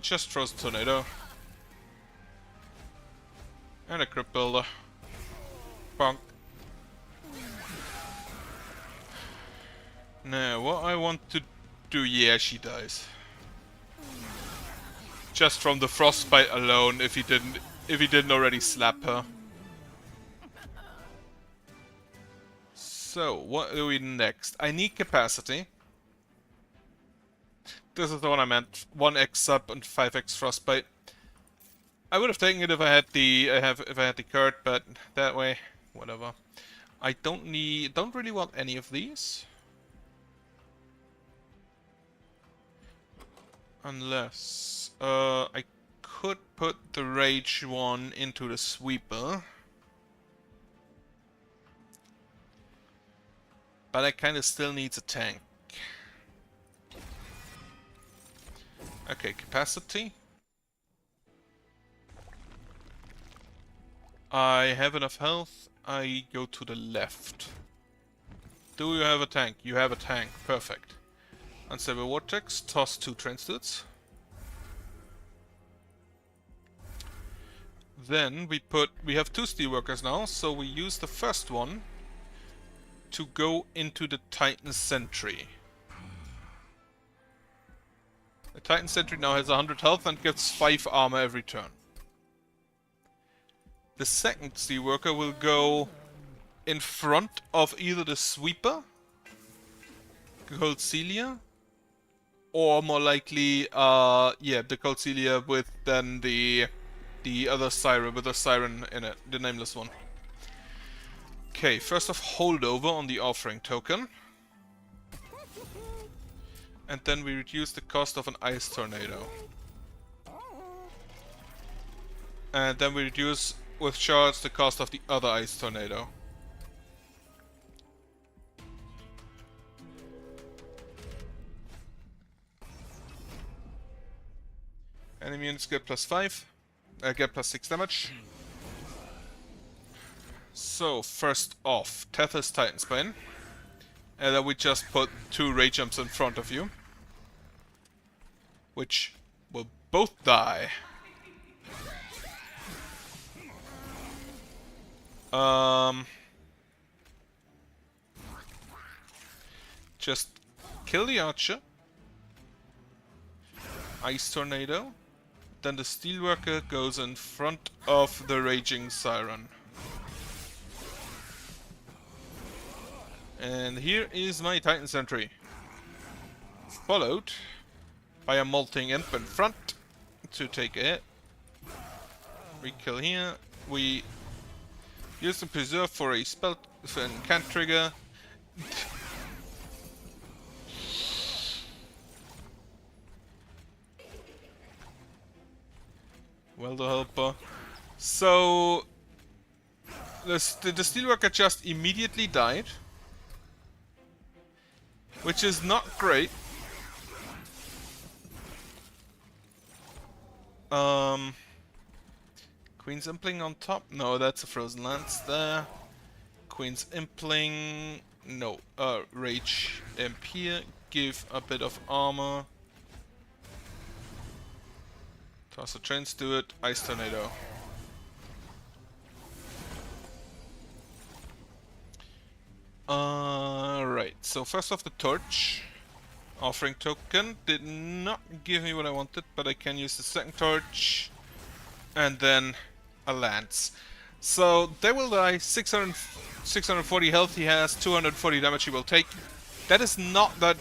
Speaker 1: Just Frozen Tornado. And a Crypt Builder. Bonk. Now, what I want to do... Yeah, she dies. Just from the frostbite alone, if he didn't already slap her. So, what do we next? I need capacity. This is the one I meant. 1x sub and 5x frostbite. I would have taken it if I had the card, but that way, whatever. I don't really want any of these. Unless I could put the rage one into the sweeper. But I kinda still need a tank. Okay, capacity. I have enough health. I go to the left. Do you have a tank? You have a tank. Perfect. Unstable Vortex. Toss 2 Transduits. Then we have 2 Steelworkers now, so we use the first one to go into the Titan Sentry. The Titan Sentry now has 100 health and gets 5 armor every turn. The second Steelworker will go in front of either the Sweeper, Cold Celia, or more likely, yeah, the Cold Celia with then the other Siren, with the Siren in it, the nameless one. Okay, first off, holdover on the offering token. And then we reduce the cost of an Ice Tornado. And then we reduce with shards the cost of the other Ice Tornado. Enemy units get +5. Get +6 damage. So, first off, Tethys Titanspine. And then we just put 2 Rage Jumps in front of you. Which will both die. Just kill the archer. Ice Tornado. Then the Steelworker goes in front of the Raging Siren. And here is my Titan Sentry. Followed by a Molting Imp in front to take a hit. We kill here. We use the Preserve for a spell, for an incant trigger. Well, the helper. So the Steelworker just immediately died, which is not great. Queen's Impling on top. No, that's a Frozen Lance there. Queen's Impling. No. Rage Imp here. Give a bit of armor. Toss a Trains to it. Ice Tornado. Right. So first off, the Torch. Offering token did not give me what I wanted, but I can use the second Torch. And then a Lance. So they will die. 640 health he has. 240 damage he will take. That is not that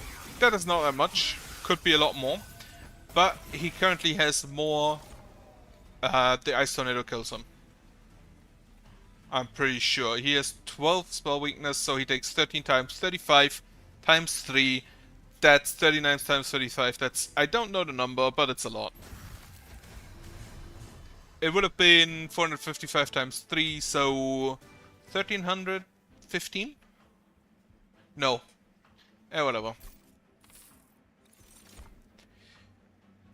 Speaker 1: much. Could be a lot more. But he currently has more. The Ice Tornado kills him. I'm pretty sure. He has 12 spell weakness, so he takes 13 times 35 times 3. That's 39 times 35. That's... I don't know the number, but it's a lot. It would have been 455 times 3, so... 1315? No. Whatever.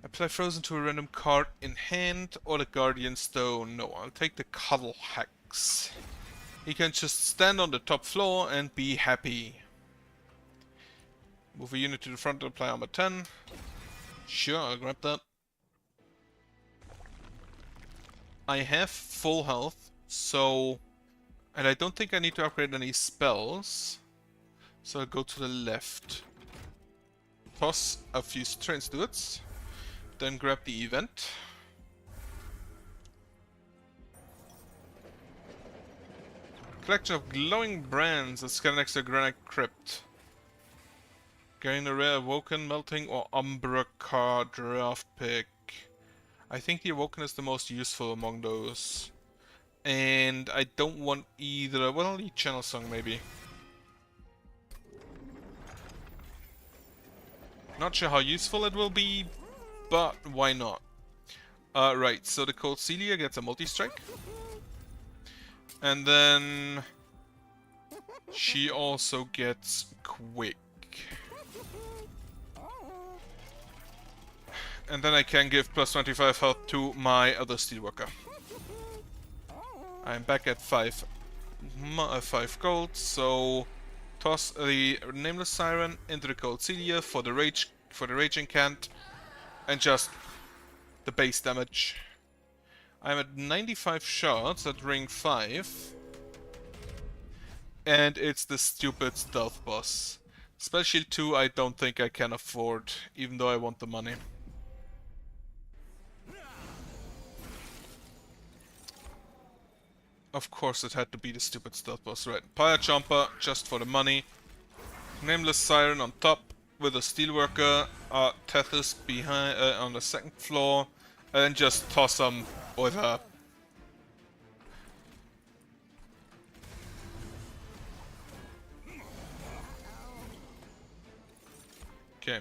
Speaker 1: Apply Frozen to a random card in hand or the Guardian Stone. No, I'll take the Cuddle Hex. He can just stand on the top floor and be happy. Move a unit to the front and apply armor 10. Sure, I'll grab that. I have full health, so... And I don't think I need to upgrade any spells. So I'll go to the left. Toss a few Train Stewards. Then grab the event. Collection of glowing brands that scan next to Granite Crypt. Gain a rare Awoken, Melting, or Umbra card draft pick. I think the Awoken is the most useful among those. And I don't want either. Well, I'll need Channel Song maybe. Not sure how useful it will be, but why not? Right, so the Cold Celia gets a multi-strike. And then she also gets quick. And then I can give plus 25 health to my other Steelworker. I'm back at 5 gold, so toss the Nameless Siren into the Cold Celia for the Raging Cant, and just the base damage. I'm at 95 shards at ring 5. And it's the stupid stealth boss. Spell Shield 2 I don't think I can afford, even though I want the money. Of course it had to be the stupid stealth boss, right? Pyre Jumper, just for the money. Nameless Siren on top with a Steelworker. Tethys behind on the second floor. And then just toss them with a... Okay.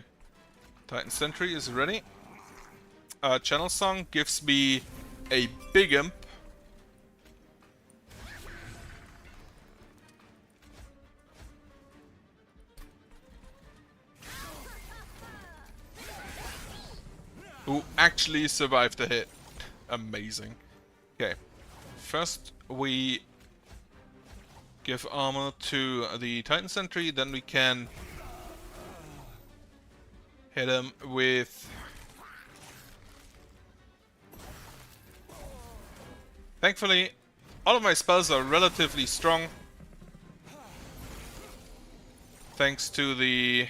Speaker 1: Titan Sentry is ready. Channel Song gives me a big imp. Who actually survived the hit. Amazing. Okay. First we give armor to the Titan Sentry, then we can hit him with... Thankfully, all of my spells are relatively strong. Thanks to the...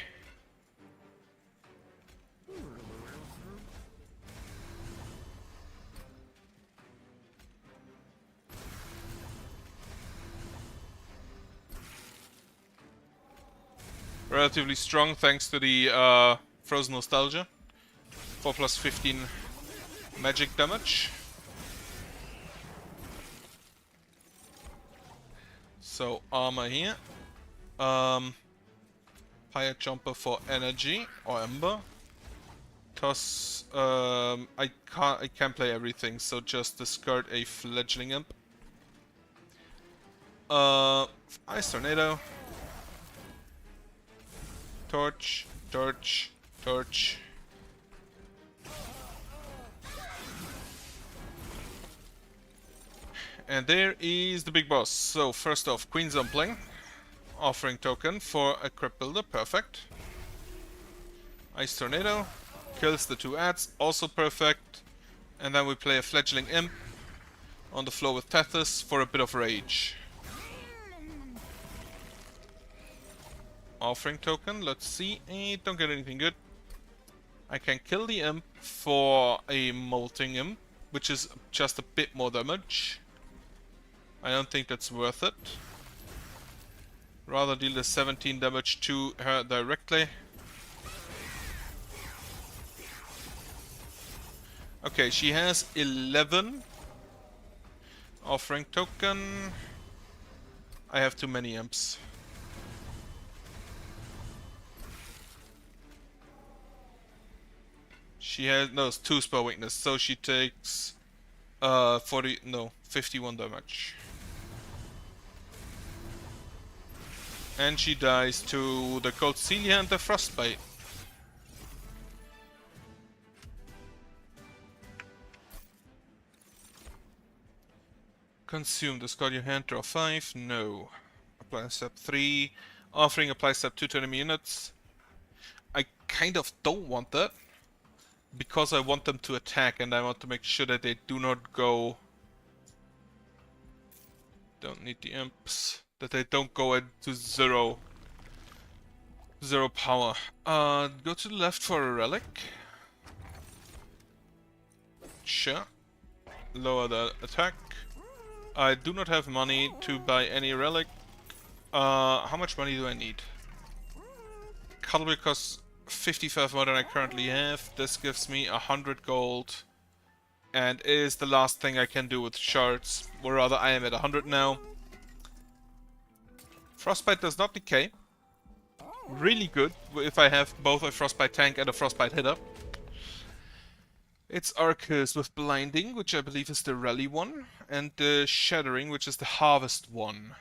Speaker 1: Relatively strong thanks to the Frozen Nostalgia. 4 plus 15 magic damage. So armor here. Fire Jumper for energy or ember. Toss. I can't play everything, so just discard a Fledgling Imp. Ice Tornado. Torch, torch, torch. And there is the big boss. So first off, Queen's Dumpling. Offering token for a Crypt Builder, perfect. Ice Tornado. Kills the 2 ads, also perfect. And then we play a Fledgling Imp on the floor with Tethys for a bit of rage. Offering token, let's see. Don't get anything good. I can kill the imp for a molting imp, which is just a bit more damage. I don't think that's worth it. Rather deal the 17 damage to her directly. Okay, she has 11. Offering token. I have too many imps. She has no, it's 2 spell weakness, so she takes 51 damage. And she dies to the Cold Celia and the Frostbite. Consume, discard your hand, draw 5, no. Apply step 3, offering apply step 2 to enemy units. I kind of don't want that, because I want them to attack and I want to make sure that they do not go... Don't need the imps. That they don't go into zero power. Go to the left for a relic. Sure. Lower the attack. I do not have money to buy any relic. How much money do I need? Cutlery costs 55 more than I currently have. This gives me 100 gold. And it is the last thing I can do with shards. Or rather, I am at 100 now. Frostbite does not decay. Really good if I have both a Frostbite tank and a Frostbite hitter. It's Arcus with Blinding, which I believe is the Rally one, and the Shattering, which is the Harvest one.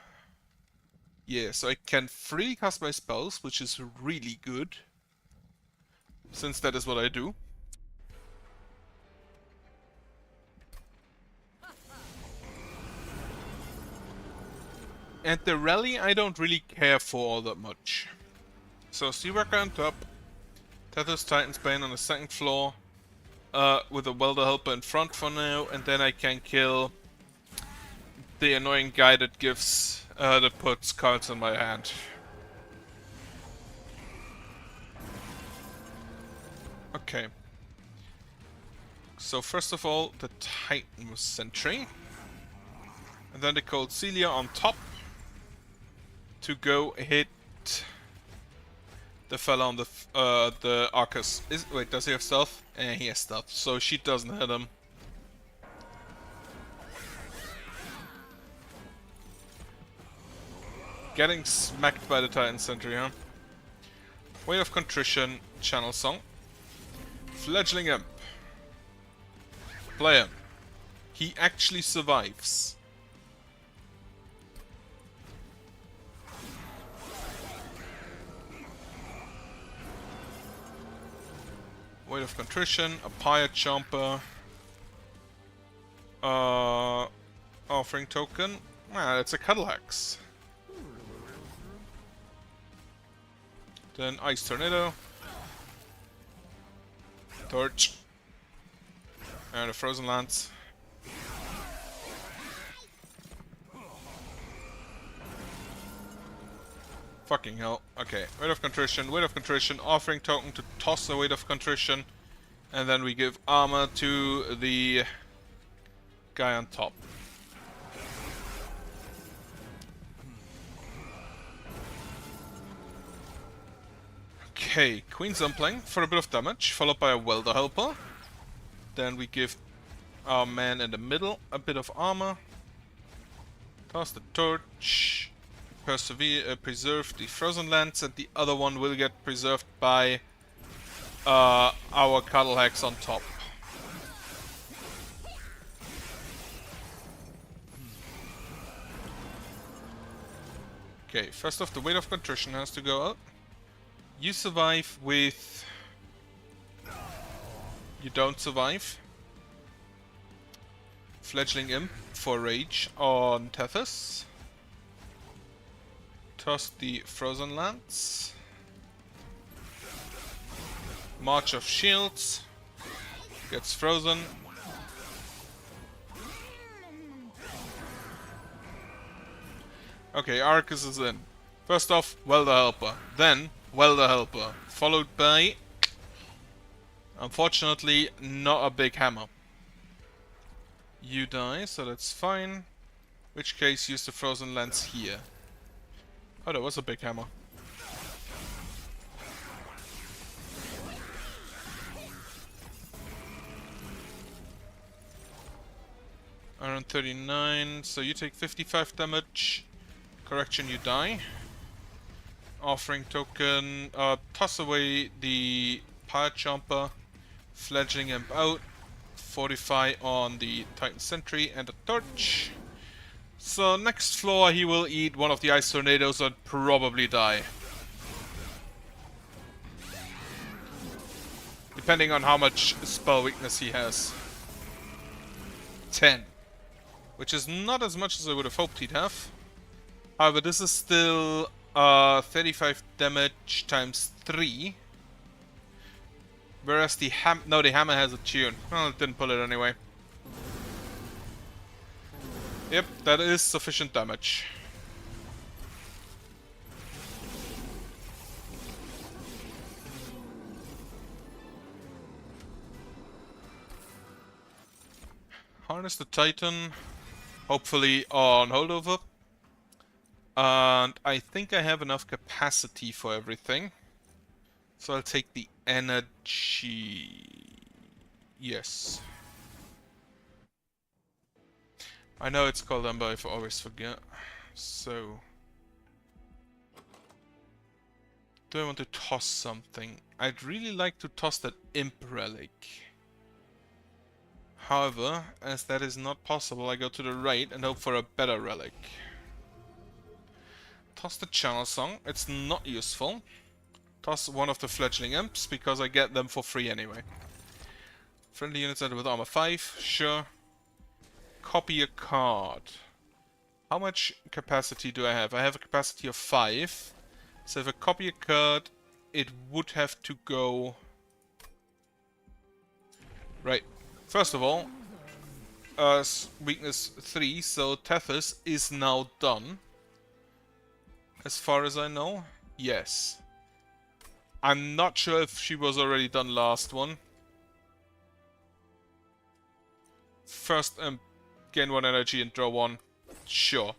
Speaker 1: Yeah, so I can freely cast my spells, which is really good, since that is what I do. And the Rally I don't really care for all that much. So Seaworker on top, Tethys Titan's Bane on the second floor, with a Welder Helper in front for now, and then I can kill the annoying guy that gives, that puts cards in my hand. Okay. So first of all, the Titan Sentry, and then the Cold Celia on top, to go hit the fella on the Arcus. Wait, does he have stealth? He has stealth, so she doesn't hit him. Getting smacked by the Titan Sentry, huh? Weight of Contrition, Channel Song. Fledgling Imp. Play him. He actually survives. Weight of Contrition, a Pyre Chomper, offering token. Ah, it's a Cuddle Axe. Then Ice Tornado, Torch, and a Frozen Lance. Fucking hell. Okay, Weight of Contrition, offering token to toss the Weight of Contrition, and then we give armor to the guy on top. Okay, Queen Zumpling for a bit of damage, followed by a Welder Helper. Then we give our man in the middle a bit of armor. Toss the torch. Preserve the Frozen Lance, and the other one will get preserved by our Cuddle Axe on top. Okay, first off, the Weight of Contrition has to go out. You survive with... You don't survive. Fledgling Imp for Rage on Tethys. Toss the Frozen Lance. March of Shields. Gets frozen. Okay, Arcus is in. First off, Welder Helper. Then, Welder Helper. Followed by... Unfortunately, not a big hammer. You die, so that's fine. In which case, use the Frozen Lance here. Oh, that was a big hammer. Around 39, so you take 55 damage. Correction, you die. Offering token, toss away the Pyre Chomper. Fledgling Imp out. Fortify on the Titan Sentry and a Torch. So next floor he will eat one of the Ice Tornadoes and probably die. Depending on how much spell weakness he has. 10. Which is not as much as I would have hoped he'd have. However, this is still 35 damage times 3. Whereas the hammer has a tune. Well, it didn't pull it anyway. Yep, that is sufficient damage. Harness the Titan, hopefully on holdover. And I think I have enough capacity for everything. So I'll take the energy. Yes. I know it's called Ember, I always forget. So. Do I want to toss something? I'd really like to toss that Imp Relic. However, as that is not possible, I go to the right and hope for a better relic. Toss the Channel Song, it's not useful. Toss one of the Fledgling Imps, because I get them for free anyway. Friendly units added with armor 5, sure. Copy a card. How much capacity do I have? I have a capacity of 5. So if I copy a card, it would have to go... Right. First of all, weakness 3, so Tethys is now done. As far as I know, yes. I'm not sure if she was already done last one. First, gain 1 energy and draw 1. Sure.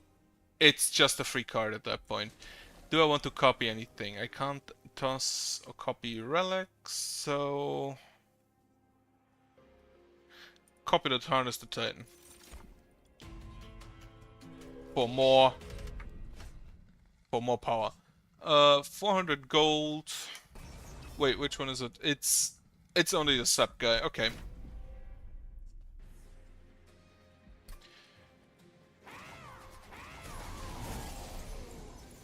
Speaker 1: It's just a free card at that point. Do I want to copy anything? I can't toss or copy relics, so... Copy the Harness the Titan. For more power. 400 gold. Wait, which one is it? It's only the sub guy. Okay.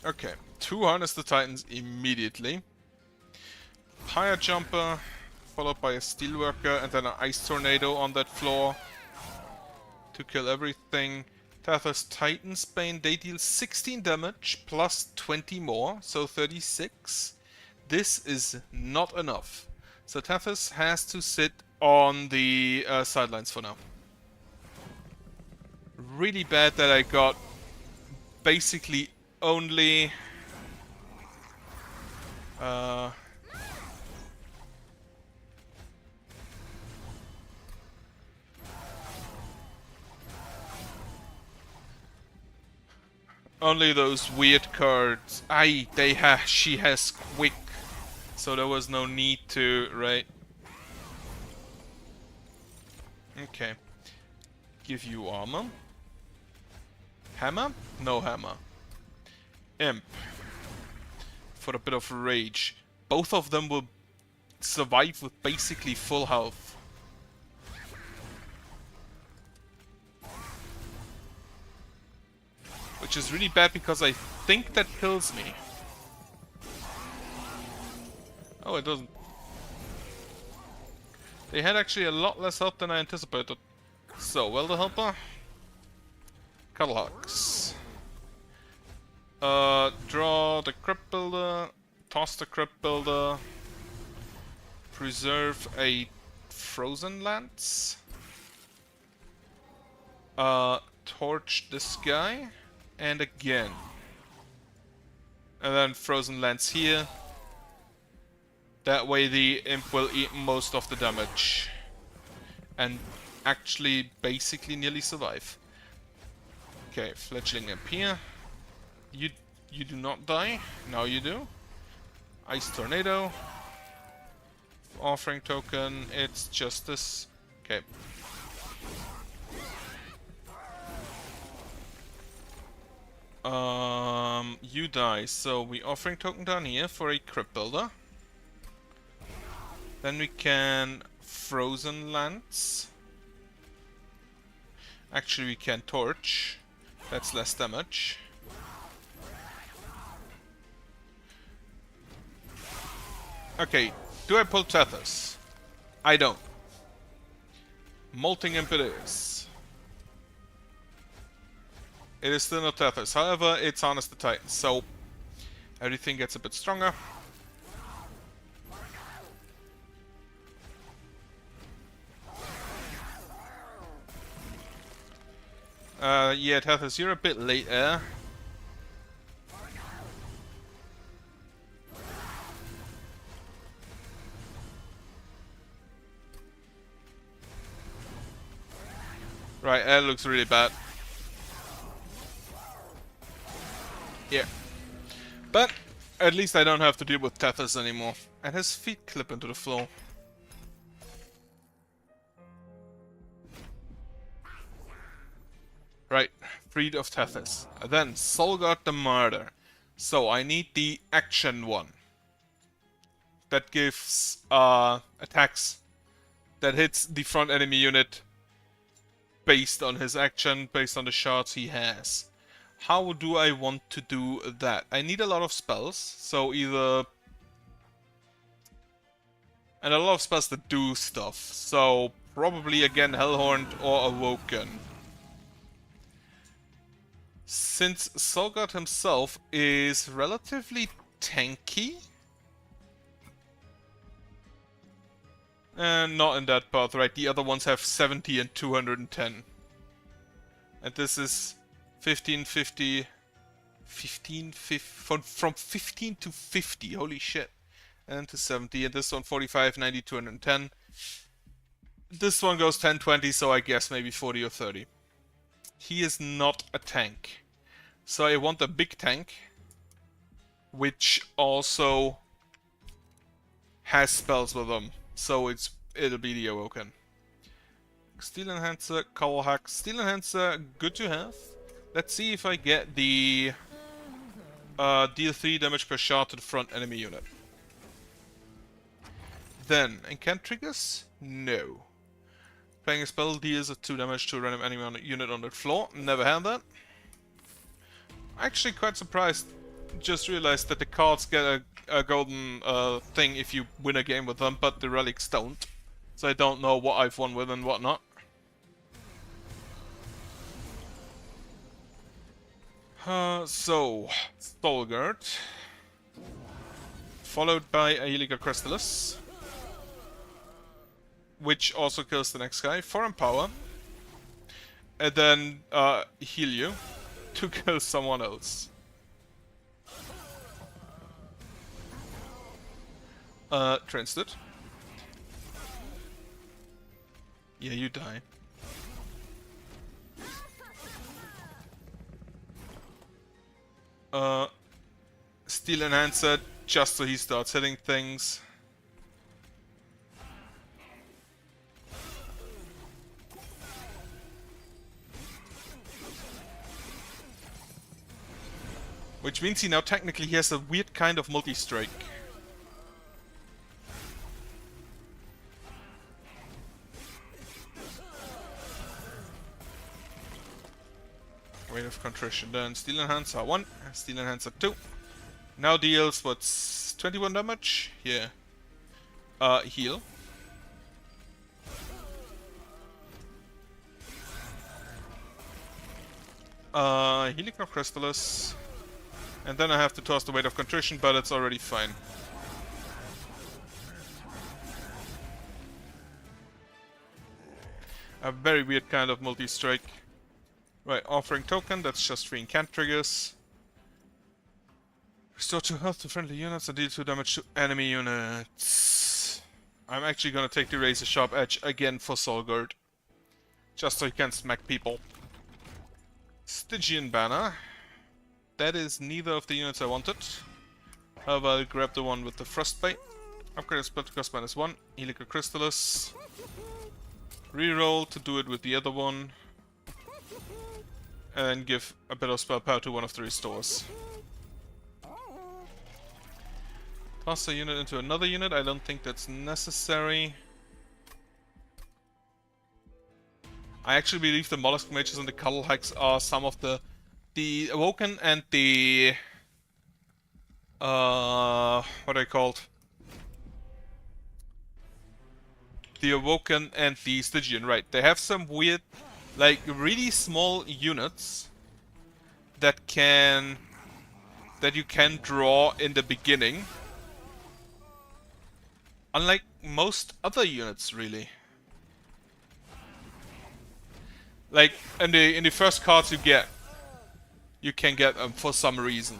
Speaker 1: Okay. 2 Harness the Titans immediately. Higher Jumper, followed by a Steelworker and then an Ice Tornado on that floor to kill everything. Tethys Titan's Bane, they deal 16 damage plus 20 more, so 36. This is not enough. So Tethys has to sit on the sidelines for now. Really bad that I got basically only... only those weird cards. She has quick, so there was no need to, right? Okay. Give you armor. Hammer? No hammer. Imp. For a bit of rage. Both of them will survive with basically full health. Which is really bad because I think that kills me. Oh, it doesn't. They had actually a lot less health than I anticipated. So, Welder Helper. Cuddlehawks. Draw the Crypt Builder. Toss the Crypt Builder. Preserve a Frozen Lance. Torch this guy. And again. And then Frozen Lance here. That way the Imp will eat most of the damage. And actually basically nearly survive. Okay, Fledgling Imp here. You do not die. Now you do. Ice Tornado. Offering token. It's Justice. Okay. You die, so we offering token down here for a Crypt Builder. Then we can Frozen Lance. Actually, we can torch. That's less damage. Okay, do I pull Tethys? I don't. Molting Imp it is. It is still not Tethys. However, it's Harness the Titan, so everything gets a bit stronger. Yeah, Tethys, you're a bit late there. Right, that looks really bad. Yeah. But at least I don't have to deal with Tethys anymore. And his feet clip into the floor. Right, freed of Tethys. Then, Solgard the Martyr. So, I need the action one. That gives attacks that hits the front enemy unit based on his action, based on the shards he has. How do I want to do that? I need a lot of spells, so either... And a lot of spells that do stuff, so probably again Hellhorned or Awoken. Since Solgard himself is relatively tanky... not in that path, right? The other ones have 70 and 210. And this is 15, 50... 15, 50... From 15 to 50, holy shit. And to 70, and this one 45, 90, 210. This one goes 10, 20, so I guess maybe 40 or 30. He is not a tank. So I want a big tank, which also has spells with them. So it'll be the Awoken. Steel Enhancer, Cowl Hack. Steel Enhancer, good to have. Let's see if I get the deal 3 damage per shot to the front enemy unit. Then, Incant triggers? No. Playing a spell deals 2 damage to a random enemy unit on the floor. Never had that. Actually quite surprised. Just realized that the cards get a golden thing if you win a game with them, but the relics don't. So I don't know what I've won with and what not. So, Solgard. Followed by a Helica Crystallis. Which also kills the next guy for Empower. And then heal you to kill someone else. Transit. Yeah, you die. Steel Enhancer, just so he starts hitting things. Which means he now technically has a weird kind of multi-strike. Weight of Contrition. Then Steel Enhancer 1, Steel Enhancer 2. Now deals, what's 21 damage? Yeah. Heal. Helica Crystallis. And then I have to toss the Weight of Contrition, but it's already fine. A very weird kind of multi-strike. Right, Offering Token, that's just 3 incant triggers. Restore 2 health to friendly units and deal 2 damage to enemy units. I'm actually gonna take the Razor Sharp Edge again for Solgard. Just so he can smack people. Stygian Banner. That is neither of the units I wanted. However, I'll grab the one with the Frostbite. Upgrade spell to cost -1. Helica Crystallis. Reroll to do it with the other one. And then give a bit of spell power to one of the restores. Toss a unit into another unit. I don't think that's necessary. I actually believe the Mollusk Mages and the Cuddle Hacks are some of the Awoken and the what are they called? The Awoken and the Stygian, right? They have some weird, like really small units that you can draw in the beginning. Unlike most other units, really. Like in the first cards you can get them for some reason.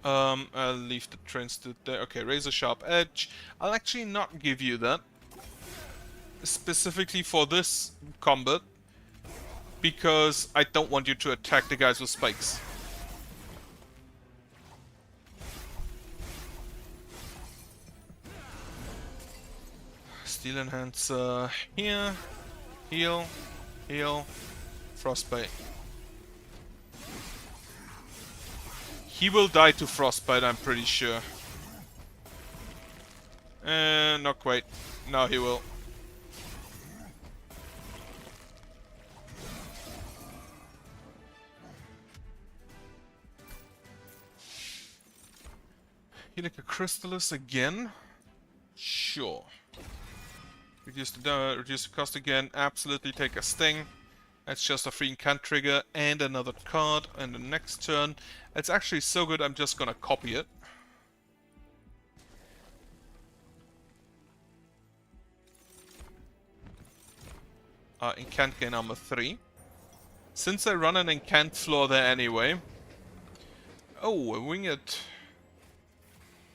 Speaker 1: I'll leave the transit there. Okay, Razor Sharp Edge. I'll actually not give you that. Specifically for this combat. Because I don't want you to attack the guys with spikes. Steel Enhancer here. Heal. Heal. Frostbite. He will die to Frostbite, I'm pretty sure. Not quite. No, he will. Helica Crystallis again? Sure. Reduce the cost again. Absolutely take a sting. That's just a free incant trigger and another card. And the next turn, it's actually so good I'm just gonna copy it. Incant gain armor 3. Since I run an incant floor there anyway. Oh, a winged.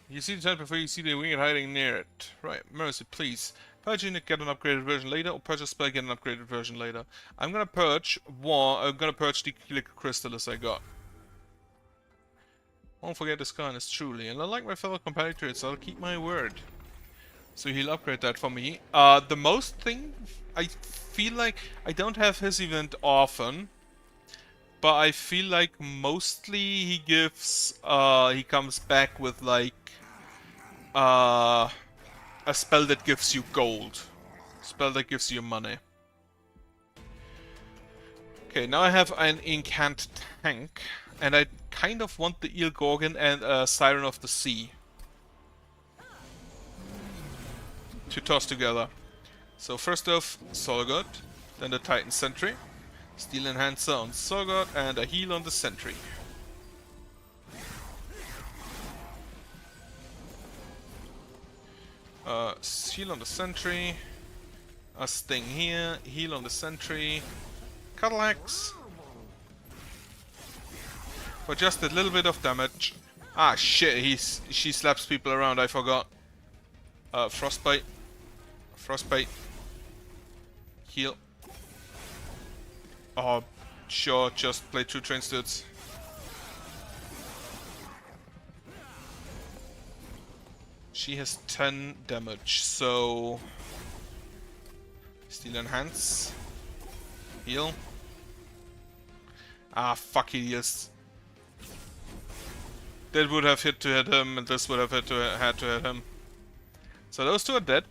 Speaker 1: You see the tent before you see the winged hiding near it. Right, Mercy, please. Purge unit, get an upgraded version later, or purge a spell, get an upgraded version later. I'm gonna purge I'm gonna purge the Helica Crystallis I got. Won't forget this kindness, truly. And unlike my fellow compatriots, I'll keep my word. So he'll upgrade that for me. The most thing, I feel like I don't have his event often. But I feel like mostly he gives, he comes back with like, a spell that gives you gold. Spell that gives you money. Okay, now I have an incant tank. And I kind of want the Eel Gorgon and Siren of the Sea to toss together. So first off, Solgod, then the Titan Sentry, Steel Enhancer on Solgod, and a heal on the Sentry. Heal on the Sentry, a Sting here, heal on the Sentry, Cuddle Axe, for just a little bit of damage. Ah shit, she slaps people around, I forgot. Frostbite. Frostbite. Heal. Oh, sure, just play 2 train studs. She has 10 damage, so... Steel Enhance. Heal. Ah, fuck, he heals. That would have hit to hit him, and this would have had to hit him. So those two are dead.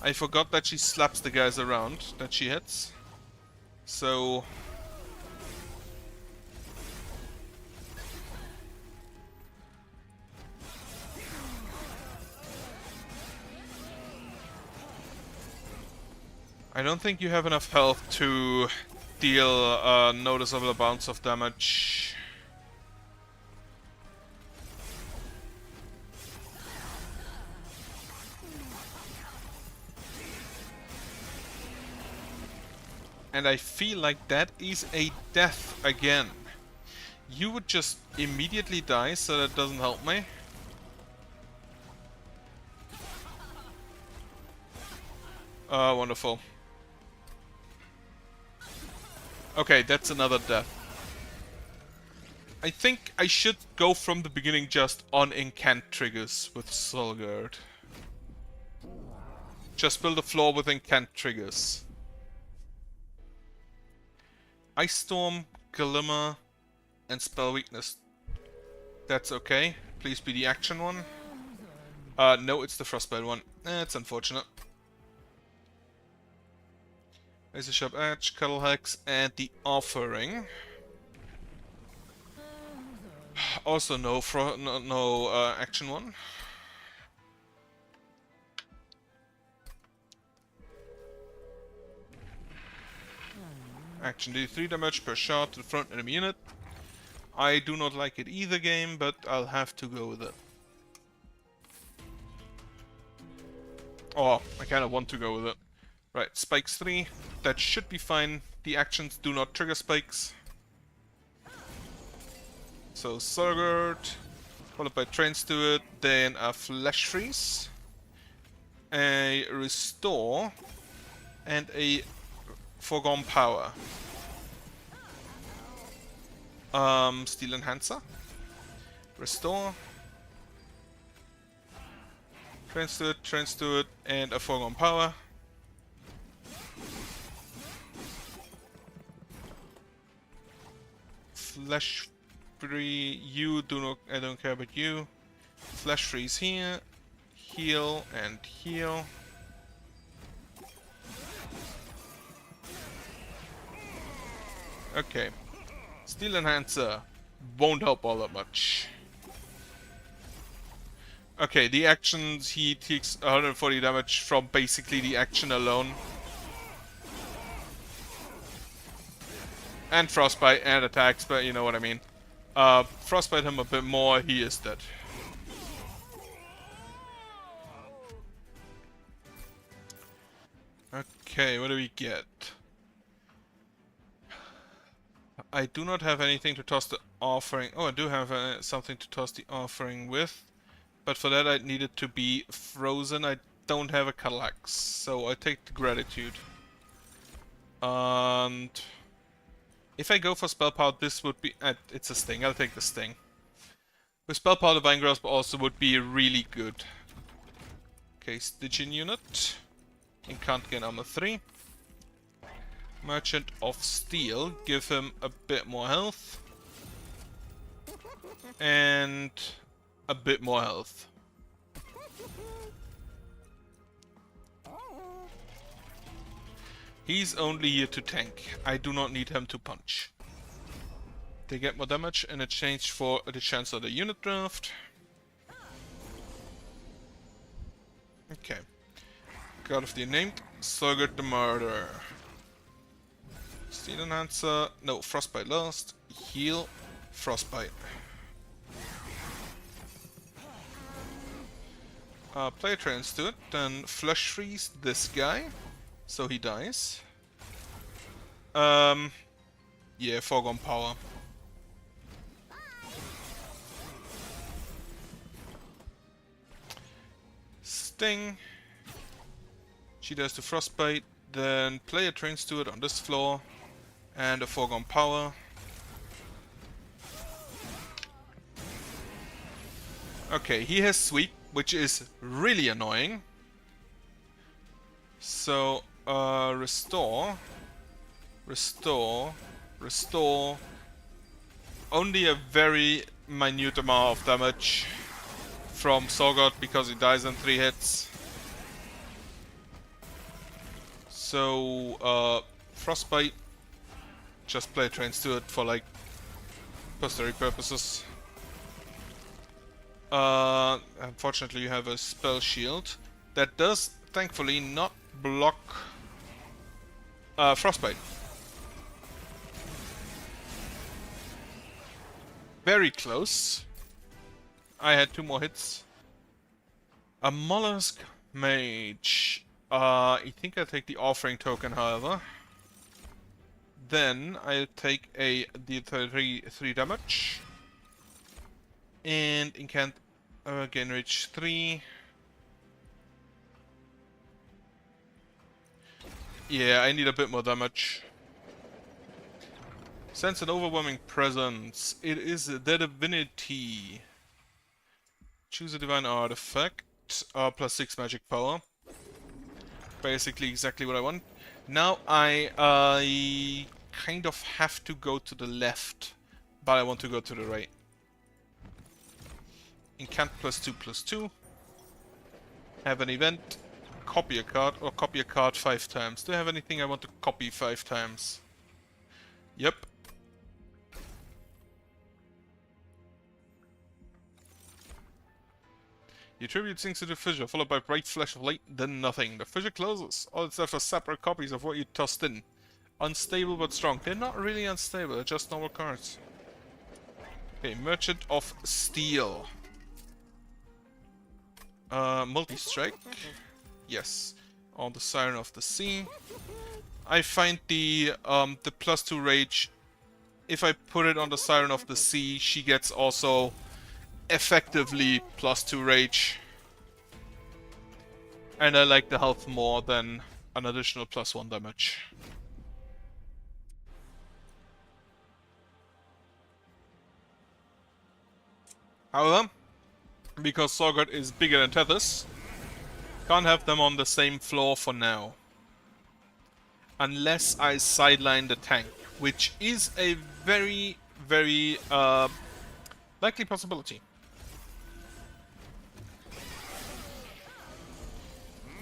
Speaker 1: I forgot that she slaps the guys around that she hits. So... I don't think you have enough health to deal a noticeable amounts of damage. And I feel like that is a death again. You would just immediately die, so that doesn't help me. Wonderful. Okay, that's another death. I think I should go from the beginning just on incant triggers with Solgard. Just build a floor with incant triggers. Ice Storm, Glimmer, and Spell Weakness. That's okay. Please be the action one. No, it's the Frostbite one. It's unfortunate. Razor Sharp Edge, Cuddle Hex, and the Offering. Also no action one. Action do 3 damage per shot to the front enemy unit. I do not like it either game, but I'll have to go with it. Oh, I kind of want to go with it. Right, spikes 3. That should be fine. The actions do not trigger spikes. So Surgard, followed by Train Steward, then a Flash Freeze, a Restore, and a Foregone Power. Steel Enhancer, Restore, Train Steward, and a Foregone Power. Flash Free, you do not, I don't care about you. Flash Freeze here, heal and heal. Okay. Steel Enhancer won't help all that much. Okay, the actions, he takes 140 damage from basically the action alone. And Frostbite and attacks, but you know what I mean. Frostbite him a bit more, he is dead. Okay, what do we get? I do not have anything to toss the Offering. Oh, I do have something to toss the Offering with. But for that I need it to be frozen. I don't have a Cuddle Axe, so I take the Gratitude. And if I go for Spell Power, this would be... it's a Sting, I'll take the Sting. With Spell Power, Divine Grasp also would be really good. Okay, Stygian unit. Incant gain armor 3. Merchant of Steel, give him a bit more health. And a bit more health. He's only here to tank. I do not need him to punch. They get more damage in exchange for the chance of the unit draft. Okay. God of the Unnamed, Surgard the Murderer. Steel Enhancer, no, Frostbite last. Heal, Frostbite. Play a Train Steward, then Flash Freeze this guy, so he dies. Yeah, Foregone Power. Sting. She does the Frostbite, then play a Train Steward on this floor, and a Foregone Power. Okay, he has Sweep, which is really annoying. So, Restore. Restore. Restore. Only a very minute amount of damage from Surgard because he dies in 3 hits. So, Frostbite. Just play Train Steward for like posterity purposes. Unfortunately you have a spell shield that does thankfully not block Frostbite. Very close. I had 2 more hits. A Mollusk Mage. I think I'll take the Offering token, however. Then I'll take a D3 damage. And incant again reach 3. Yeah, I need a bit more damage. Sense an overwhelming presence. It is the divinity. Choose a divine artifact. Plus 6 magic power. Basically exactly what I want. Now I kind of have to go to the left, but I want to go to the right. Incant +2/+2. Have an event. copy a card or copy a card 5 times? Do I have anything I want to copy 5 times? Yep. You attribute things to the fissure, followed by bright flash of light, then nothing. The fissure closes. All it's left are separate copies of what you tossed in. Unstable but strong. They're not really unstable, they're just normal cards. Okay, Merchant of Steel. Multi-strike. Yes. On the Siren of the Sea. I find the +2 rage. If I put it on the Siren of the Sea, she gets also effectively +2 rage. And I like the health more than an additional +1 damage. However, because Sorgard is bigger than Tethys, can't have them on the same floor for now. Unless I sideline the tank, which is a very, very likely possibility.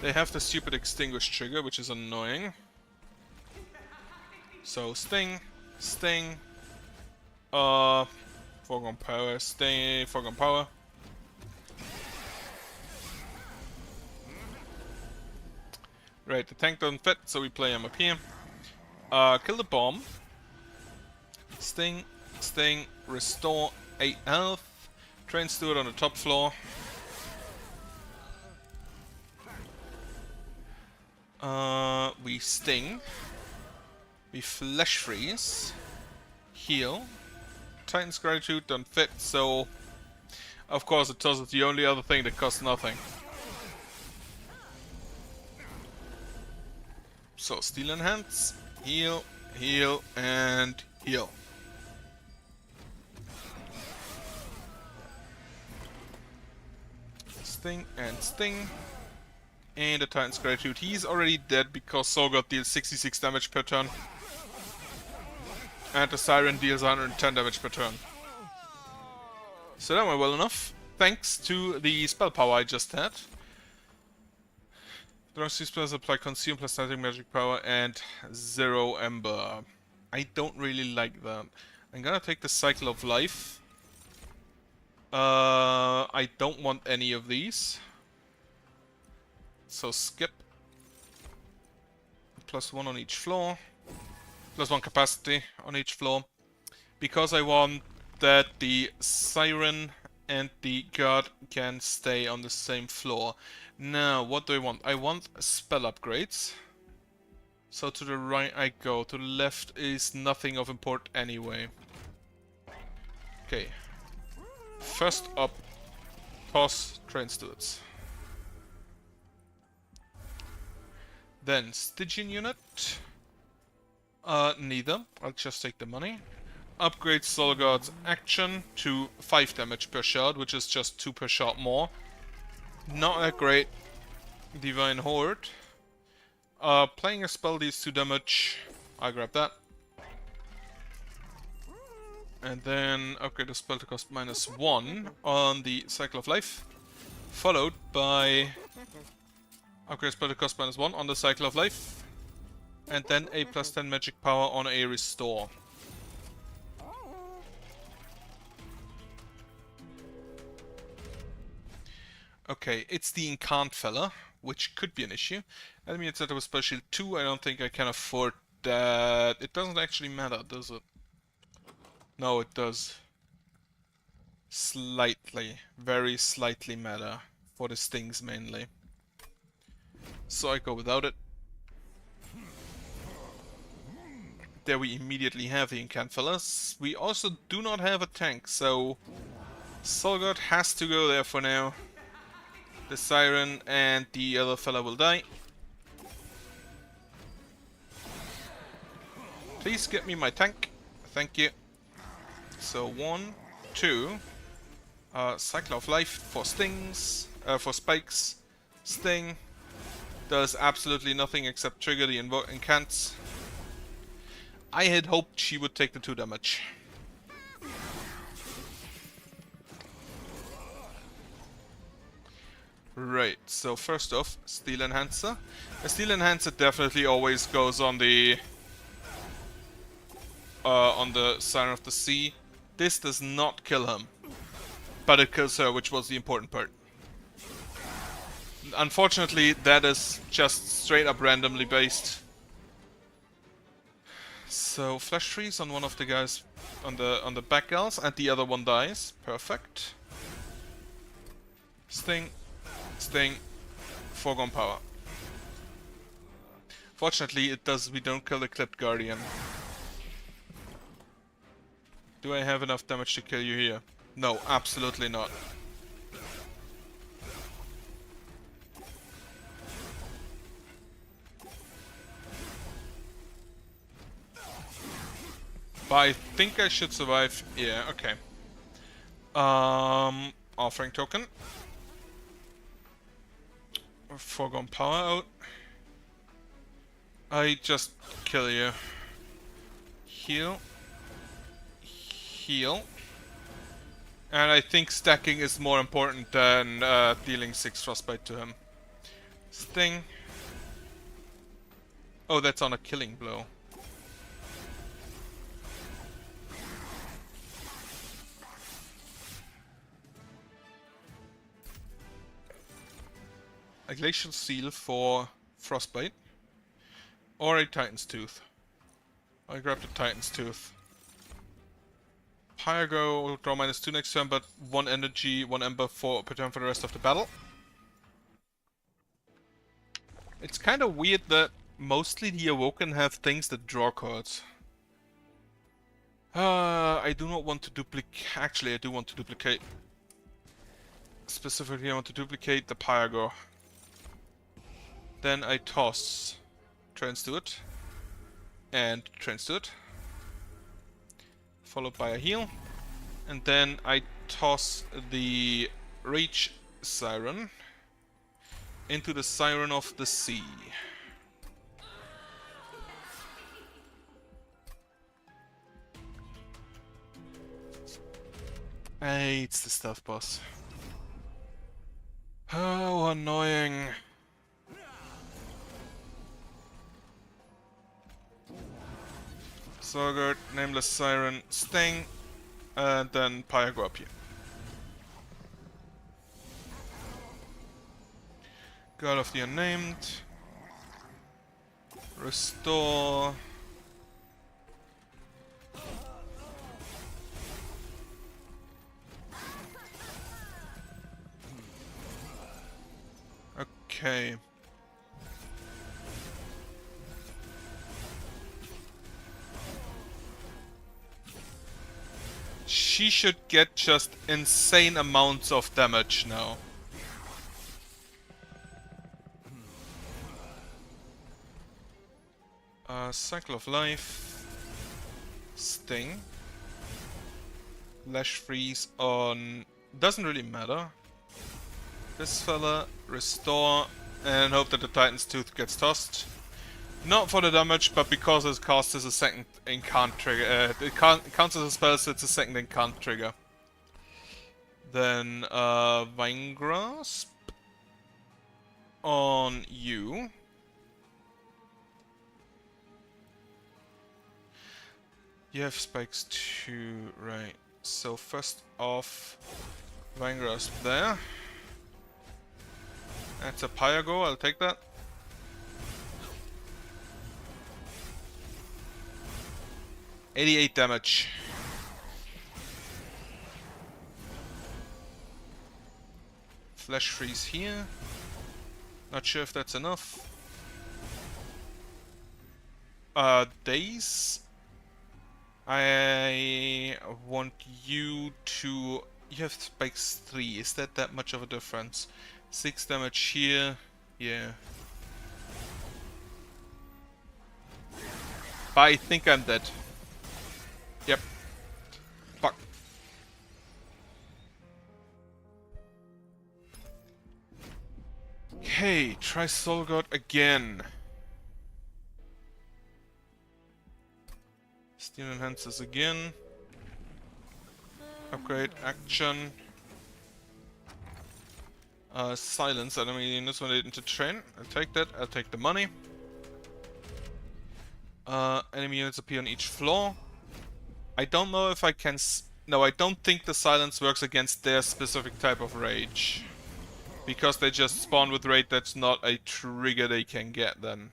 Speaker 1: They have the stupid extinguish trigger, which is annoying. So Sting, Sting, Foregone Power, Sting, Foregone Power. Right, the tank doesn't fit, so we play him up here. Kill the bomb. Sting, Sting, restore 8 health. Train Steward on the top floor. We Sting. We Flesh Freeze. Heal. Titan's Gratitude don't fit, so of course it does. It's the only other thing that costs nothing. So Steel Enhance, heal, heal, and heal. Sting and Sting. And the Titan's Gratitude. He's already dead because Sorgard deals 66 damage per turn. And the Siren deals 110 damage per turn. So that went well enough. Thanks to the spell power I just had. The rest of these spells apply Consume plus static magic power and 0 Ember. I don't really like that. I'm gonna take the Cycle of Life. I don't want any of these. So skip. +1 on each floor. +1 capacity on each floor. Because I want that the Siren and the Guard can stay on the same floor. Now, what do I want? I want spell upgrades. So to the right I go. To the left is nothing of import anyway. Okay. First up, toss Train Stewards. Then Stygian unit. Neither. I'll just take the money. Upgrade Sorgard's action to 5 damage per shot, which is just 2 per shot more. Not that great. Divine Horde. Playing a spell deals 2 damage. I'll grab that. And then upgrade the spell to cost -1 on the Cycle of Life. Followed by upgrade spell to cost -1 on the Cycle of Life. And then a +10 magic power on a restore. Okay, it's the Incant fella, which could be an issue. Enemy etc. with Spell Shield 2, I don't think I can afford that. It doesn't actually matter, does it? No, it does. Slightly, very slightly matter. For the stings mainly. So I go without it. There we immediately have the Incant fellas. We also do not have a tank, so Sorgard has to go there for now. The Siren and the other fella will die. Please get me my tank. Thank you. So 1, 2. Cycle of Life for stings, for spikes. Sting does absolutely nothing except trigger the incants. I had hoped she would take the 2 damage. Right, so first off, Steel Enhancer. A Steel Enhancer definitely always goes on the Siren of the Sea. This does not kill him, but it kills her, which was the important part. Unfortunately, that is just straight up randomly based. So Flash Freeze on one of the guys on the back gals, and the other one dies. Perfect. Sting, Sting, Foregone Power. Fortunately, we don't kill the Clipped Guardian. Do I have enough damage to kill you here? No, absolutely not. But I think I should survive. Yeah, okay. Offering token. Foregone Power out. I just kill you. Heal. Heal. And I think stacking is more important than dealing 6 frostbite to him. Sting. Oh, that's on a killing blow. A Glacial Seal for frostbite. Or a Titan's Tooth. I grab the Titan's Tooth. Pyro will draw -2 next turn, but 1 energy, 1 ember for per turn for the rest of the battle. It's kind of weird that mostly the Awoken have things that draw cards. I do not want to duplicate. Actually, I do want to duplicate. Specifically, I want to duplicate the Pyro. Then I toss Transduit and Transduit, followed by a heal, and then I toss the Rage Siren into the Siren of the Sea. Hey, it's the stealth boss. How annoying. Sorgard, Nameless Siren, Sting, and then Pyre go up here. God of the Unnamed. Restore. Okay. She should get just insane amounts of damage now. Cycle of Life. Sting. Lash Freeze on... doesn't really matter. This fella. Restore. And hope that the Titan's Tooth gets tossed. Not for the damage, but because it casts as a second incant trigger. It counts as a spell, so it's a second incant trigger. Then, Vine Grasp on you. You have spikes too, right. So first off, Vine Grasp there. That's a Pyro, I'll take that. $88 damage. Flash Freeze here. Not sure if that's enough. Daze. I want you to... You have spikes 3. Is that much of a difference? 6 damage here. Yeah. But I think I'm dead. Yep. Fuck. Okay, try Solgod again. Steel Enhancers again. Upgrade action. Silence enemy units when they enter train. I'll take that. I'll take the money. Enemy units appear on each floor. I don't know if I can... No, I don't think the silence works against their specific type of rage. Because they just spawn with rage, that's not a trigger they can get then.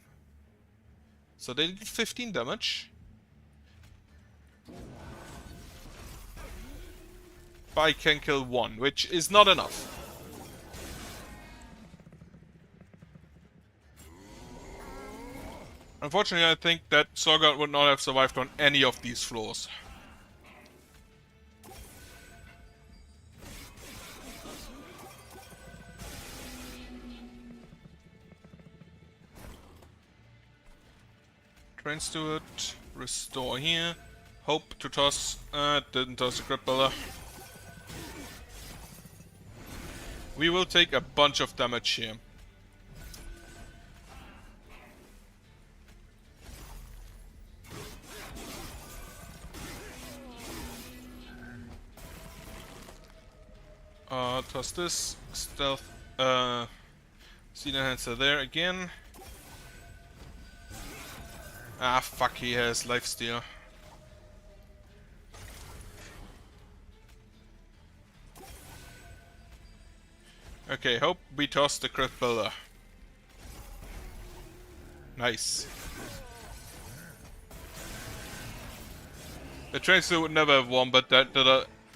Speaker 1: So they did 15 damage. But I can kill one, which is not enough. Unfortunately, I think that Sorgat would not have survived on any of these floors. Train Steward, restore here. Hope to toss. Didn't toss the Crypt Builder. We will take a bunch of damage here. Toss this. Stealth. See the Enhancer there again. Ah, fuck, he has lifesteal. Okay, hope we toss the Crypt Builder. Nice. The Trainster would never have won, but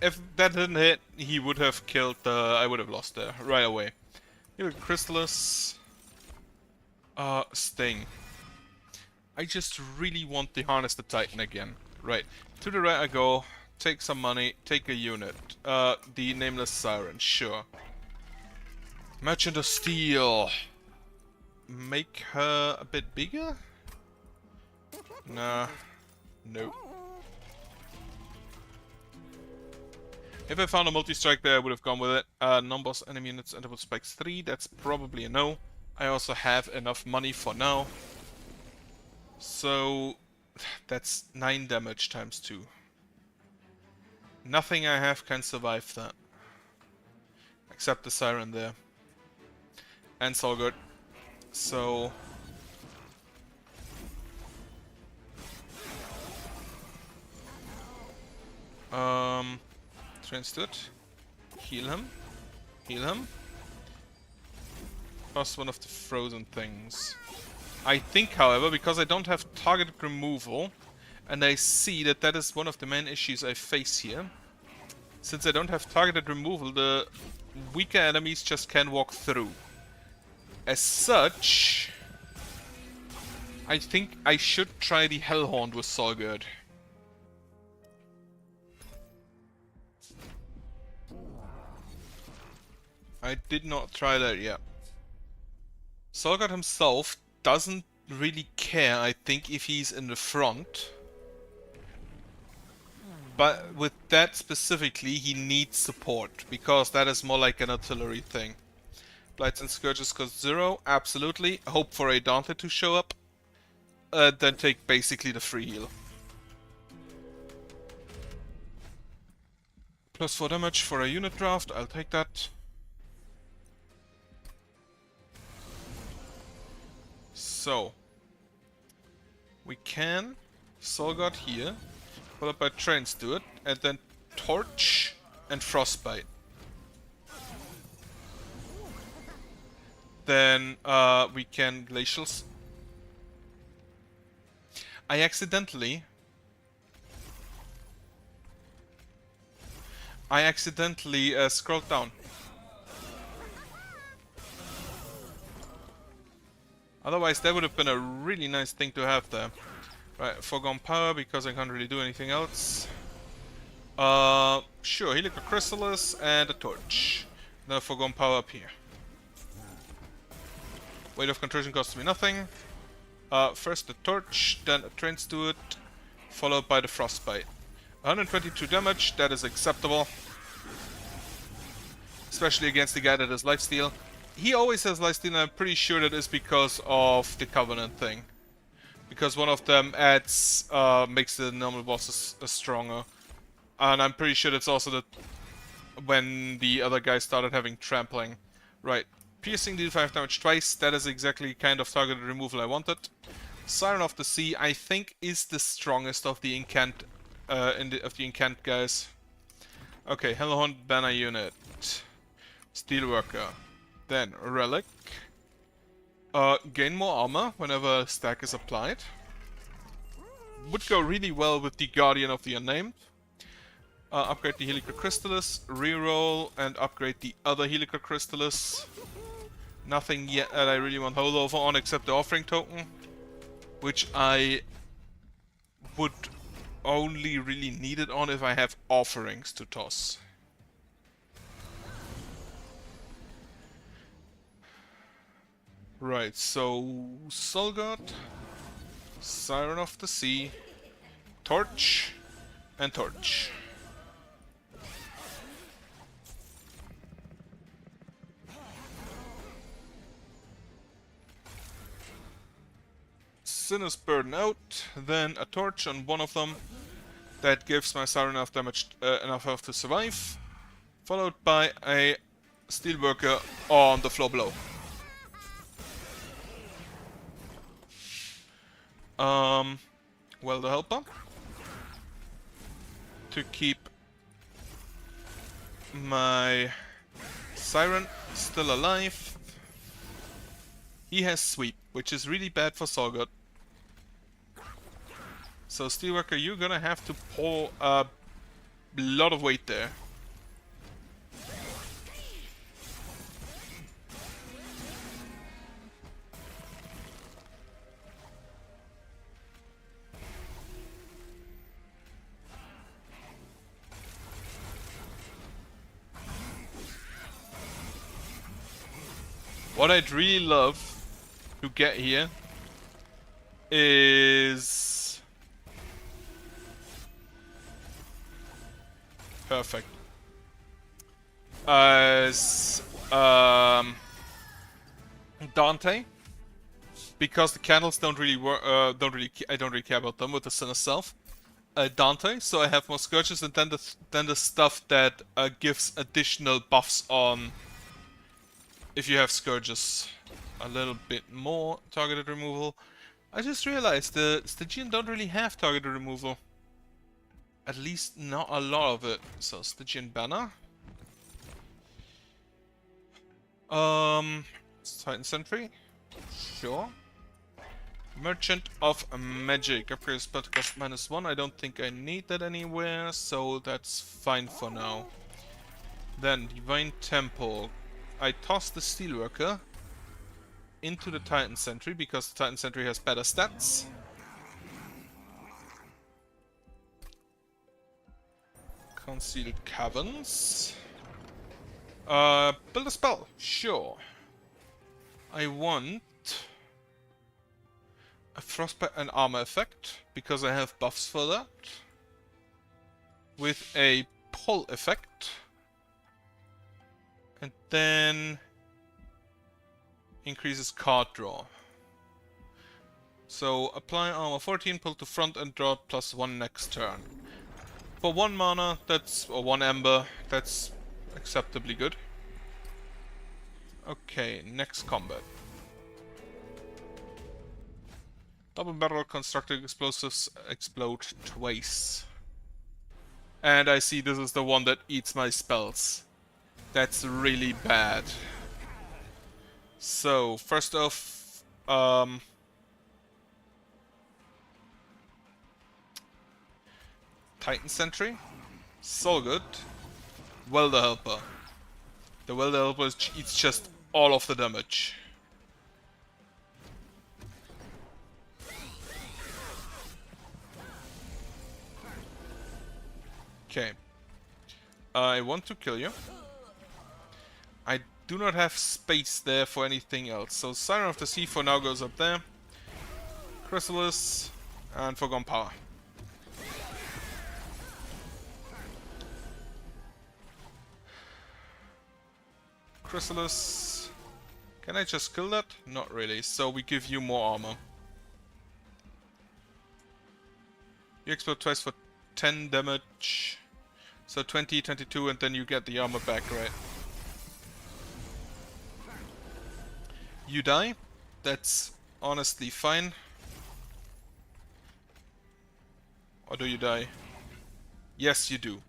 Speaker 1: if that didn't hit, he would have killed I would have lost there right away. Here, Chrysalis. Sting. I just really want to harness the Titan again. Right. To the right I go. Take some money. Take a unit. The Nameless Siren. Sure. Merchant of Steel. Make her a bit bigger? Nah. Nope. If I found a multi-strike there, I would have gone with it. Non-boss enemy units enter with spikes 3. That's probably a no. I also have enough money for now. So that's 9 damage times 2. Nothing I have can survive that. Except the Siren there. And Sorgat. So... Transtood. Heal him. Heal him. Toss one of the frozen things. I think, however, because I don't have targeted removal, and I see that that is one of the main issues I face here. Since I don't have targeted removal, the weaker enemies just can't walk through. As such, I think I should try the Hellhound with Sorgat. I did not try that yet. Sorgat himself doesn't really care, I think, if he's in the front. But with that specifically, he needs support, because that is more like an artillery thing. Blights and Scourges cost 0, absolutely. Hope for a Dauntled to show up. Then take basically the free heal. Plus 4 damage for a unit draft, I'll take that. So, we can Sorgat here, followed by Train Steward, and then Torch and Frostbite. Then we can Glacials. I accidentally scrolled down. Otherwise, that would have been a really nice thing to have there. Right, Foregone Power, because I can't really do anything else. Sure, Helical Chrysalis and a Torch. Then Foregone Power up here. Weight of Contrition costs me nothing. First the Torch, then a Train Steward, followed by the Frostbite. 122 damage, that is acceptable. Especially against the guy that has lifesteal. He always has lifesteal, and I'm pretty sure that is because of the Covenant thing. Because one of them adds, makes the normal bosses stronger. And I'm pretty sure that's also that when the other guy started having trampling. Right. Piercing deal 5 damage twice. That is exactly kind of targeted removal I wanted. Siren of the Sea, I think, is the strongest of the incant guys. Okay, Hellhound banner unit. Steelworker. Then Relic. Gain more armor whenever a stack is applied. Would go really well with the Guardian of the Unnamed. Upgrade the Helical Crystallis, reroll, and upgrade the other Helical Crystallis. Nothing yet that I really want holdover on except the Offering Token, which I would only really need it on if I have offerings to toss. Right, so Solgod, Siren of the Sea, Torch, and Torch. Sinner's Burden out, then a Torch on one of them. That gives my Siren enough damage, enough health to survive. Followed by a Steelworker on the floor below. Well, the Helper. To keep my Siren still alive. He has Sweep, which is really bad for Solgod. So Steelworker, you're gonna have to pull a lot of weight there. What I'd really love to get here is perfect. As Dante, because the candles don't really work. I don't really care about them with the Sinner Self. Dante, so I have more Scourges, and then the stuff that gives additional buffs on. If you have Scourges, a little bit more targeted removal. I just realized the Stygian don't really have targeted removal. At least not a lot of it. So Stygian banner. Titan Sentry. Sure. Merchant of Magic. Upgrade spell to cost -1. I don't think I need that anywhere, so that's fine for now. Then Divine Temple. I toss the Steelworker into the Titan Sentry because the Titan Sentry has better stats. Concealed Caverns. Build a spell. Sure. I want a Frostbite and Armor effect because I have buffs for that. With a pull effect. And then increases card draw. So apply armor 14, pull to front and draw +1 next turn. For 1 mana, or 1 ember, that's acceptably good. Okay, next combat. Double barrel constructed explosives explode twice. And I see this is the one that eats my spells. That's really bad. So, first off, Titan Sentry, Solgod, Welder Helper. The Welder Helper eats just all of the damage. Okay. I want to kill you. I do not have space there for anything else. So Siren of the Sea for now goes up there. Chrysalis and Forgone Power. Chrysalis. Can I just kill that? Not really. So we give you more armor. You explode twice for 10 damage. So 20, 22, and then you get the armor back, right? You die. That's honestly fine. Or do you die? Yes, you do.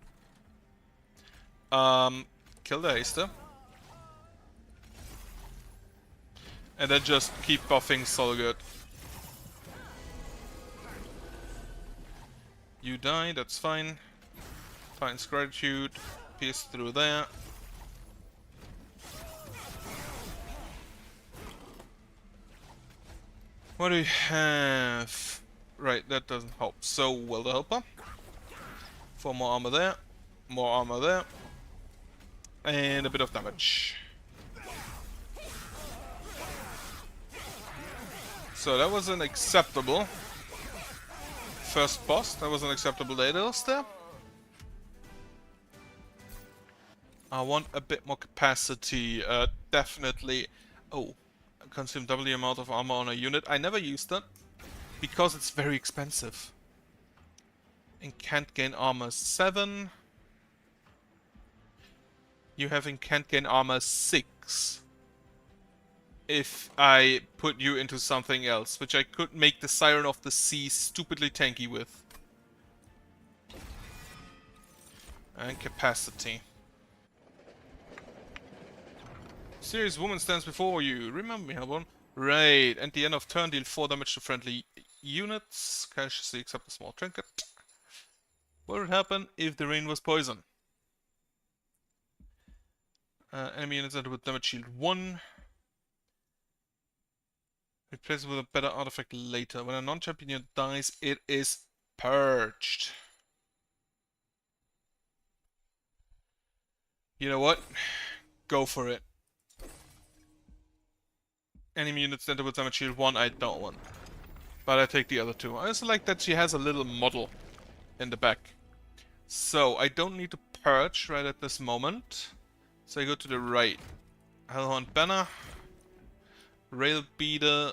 Speaker 1: Kill the Haster. And then just keep buffing Solgurt. You die, that's fine. Titan's Gratitude. Pierce through there. What do we have? Right, that doesn't help. So, Welder Helper. 4 more armor there. More armor there. And a bit of damage. So that was an acceptable first boss. That was an acceptable Daedalus there. I want a bit more capacity. Definitely. Oh, consume double the amount of armor on a unit. I never used that because it's very expensive. And can't gain armor 7. You having can't gain armor 6. If I put you into something else, which I could make the Siren of the Sea stupidly tanky with. And capacity. Serious woman stands before you. Remember me, Hellborn? Right. At the end of turn, deal 4 damage to friendly units. Cautiously accept a small trinket. What would happen if the rain was poison? Enemy units enter with damage shield 1. Replace it with a better artifact later. When a non-champion unit dies, it is purged. You know what? Go for it. Enemy units enter with damage shield 1, I don't want. But I take the other 2. I also like that she has a little model in the back. So, I don't need to purge right at this moment. So I go to the right. Hellhound Banner. Rail Beater.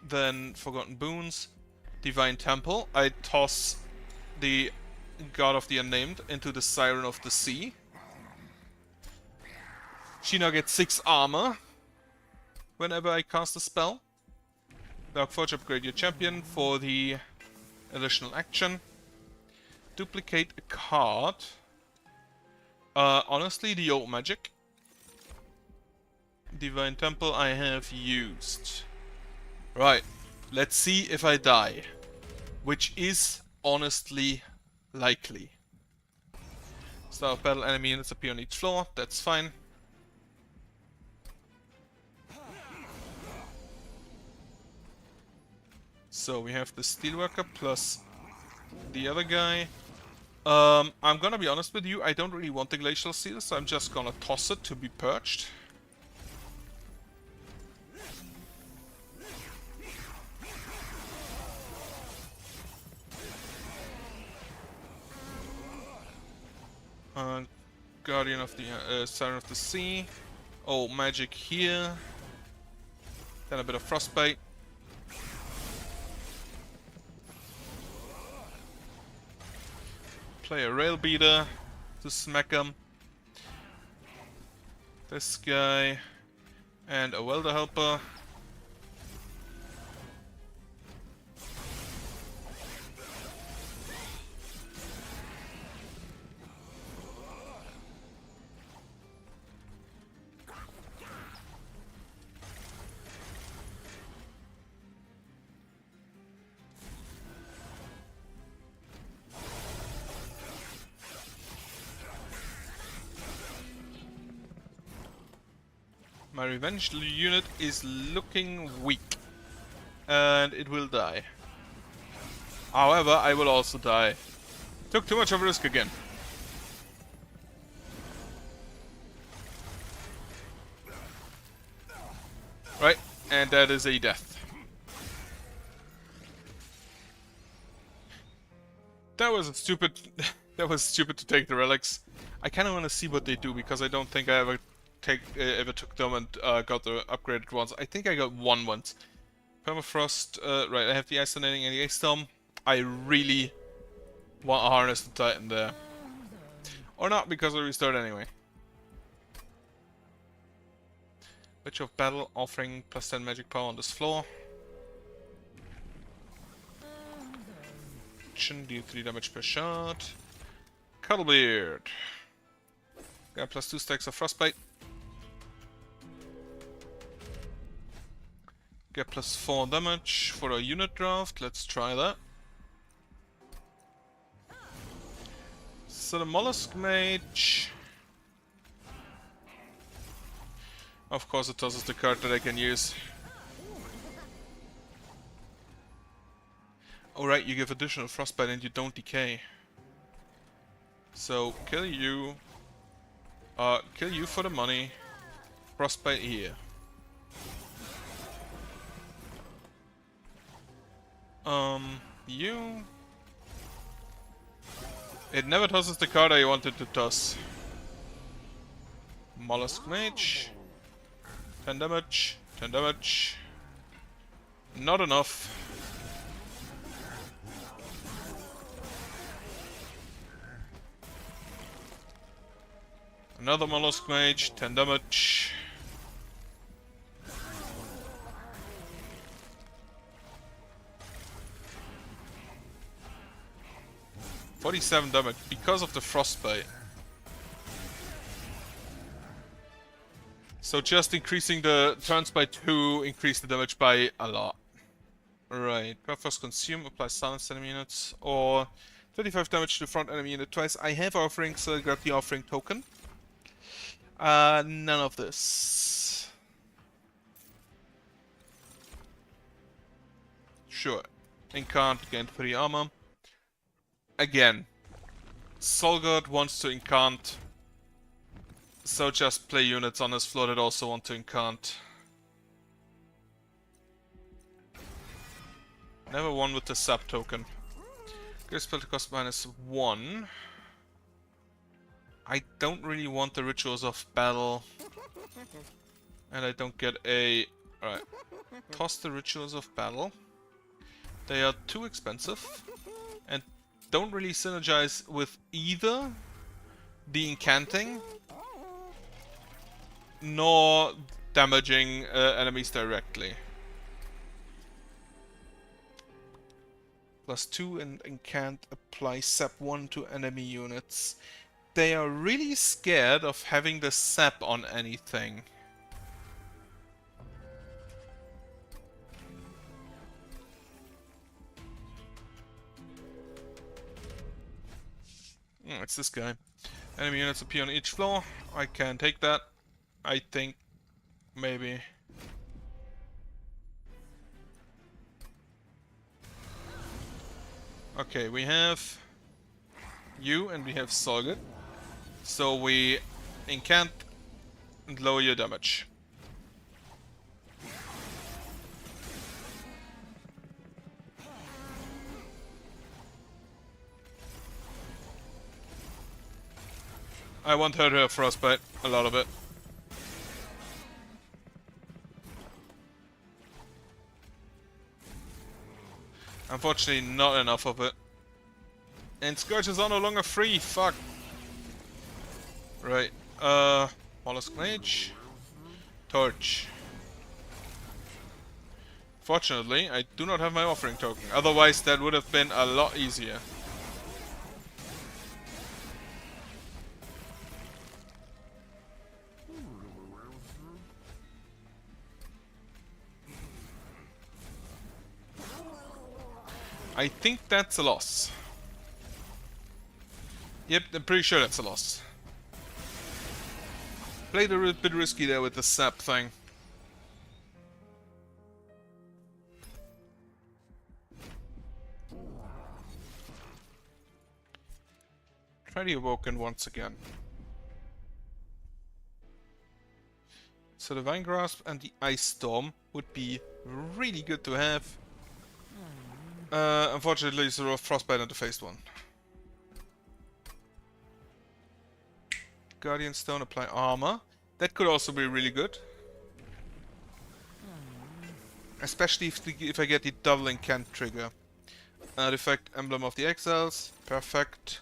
Speaker 1: Then Forgotten Boons. Divine Temple. I toss the God of the Unnamed into the Siren of the Sea. She now gets 6 armor whenever I cast a spell. Darkforge, upgrade your champion for the additional action. Duplicate a card. Honestly, the old magic. Divine Temple I have used. Right, let's see if I die. Which is honestly likely. Start of battle, enemy units appear on each floor, that's fine. So we have the Steelworker plus the other guy. I'm gonna be honest with you, I don't really want the Glacial Seal, so I'm just gonna toss it to be purged. Guardian of the Siren of the Sea. Oh, magic here. Then a bit of Frostbite. Play a Rail Beater to smack him. This guy. And a Welder Helper. My revenge unit is looking weak. And it will die. However, I will also die. Took too much of a risk again. Right, and that is a death. That was stupid. That was stupid to take the relics. I kind of want to see what they do because I don't think I ever took them and got the upgraded ones. I think I got one once. Permafrost. Right, I have the Ice Lightning and the Ice Storm. I really want to harness the Titan there, or not because I restart anyway. Witch of Battle offering plus 10 magic power on this floor. Deal 3 damage per shot. Cuddlebeard. Got plus 2 stacks of Frostbite. Get plus 4 damage for a unit draft. Let's try that. So the Mollusk Mage. Of course it tosses the card that I can use. Alright, you give additional Frostbite and you don't decay. So, kill you. Kill you for the money. Frostbite here. You... It never tosses the card I wanted to toss. Mollusk Mage. 10 damage. 10 damage. Not enough. Another Mollusk Mage, 10 damage. $47 damage because of the Frostbite. So just increasing the turns by 2 increased the damage by a lot. Right, first consume, apply silence enemy units, or 35 damage to front enemy unit twice. I have offering, so I grab the offering token. None of this. Sure. Incant, gain 3 armor. Again, Solgard wants to incant, so just play units on his floor that also want to incant. Never won with the sub token. Great spell to cost -1. I don't really want the Rituals of Battle. And I don't get a... Alright. Toss the Rituals of Battle. They are too expensive. And don't really synergize with either the incanting nor damaging enemies directly. +2 and can't apply sap 1 to enemy units. They are really scared of having the sap on anything. It's this guy. Enemy units appear on each floor. I can take that. I think. Maybe. Okay, we have you and we have Solgard. So we incant and lower your damage. I want her to have Frostbite, a lot of it. Unfortunately, not enough of it. And Scourges are no longer free, fuck. Right, Mollusk Mage. Torch. Fortunately, I do not have my offering token, otherwise that would have been a lot easier. I think that's a loss. Yep, I'm pretty sure that's a loss. Played a bit risky there with the sap thing. Try the Awoken once again. So the Vine Grasp and the Ice Storm would be really good to have. Unfortunately, it's a Frostbite on the phased one. Guardian Stone, apply armor. That could also be really good. Especially if I get the double incant trigger. Artifact, Emblem of the Exiles. Perfect.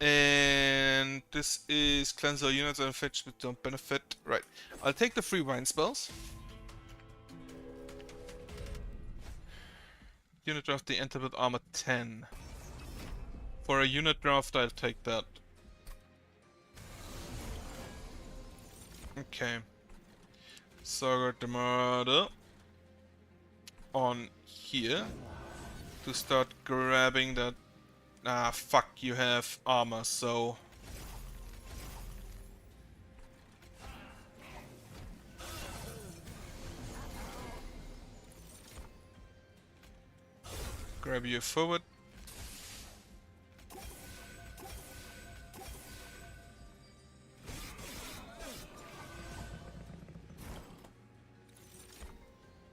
Speaker 1: And this is cleanse all units and fetch but don't benefit. Right. I'll take the free wine spells. Unit draft, they enter with armor 10. For a unit draft, I'll take that. Okay. Sorghert the Murder on here to start grabbing that. Ah, fuck, you have armor, so... Grab you forward.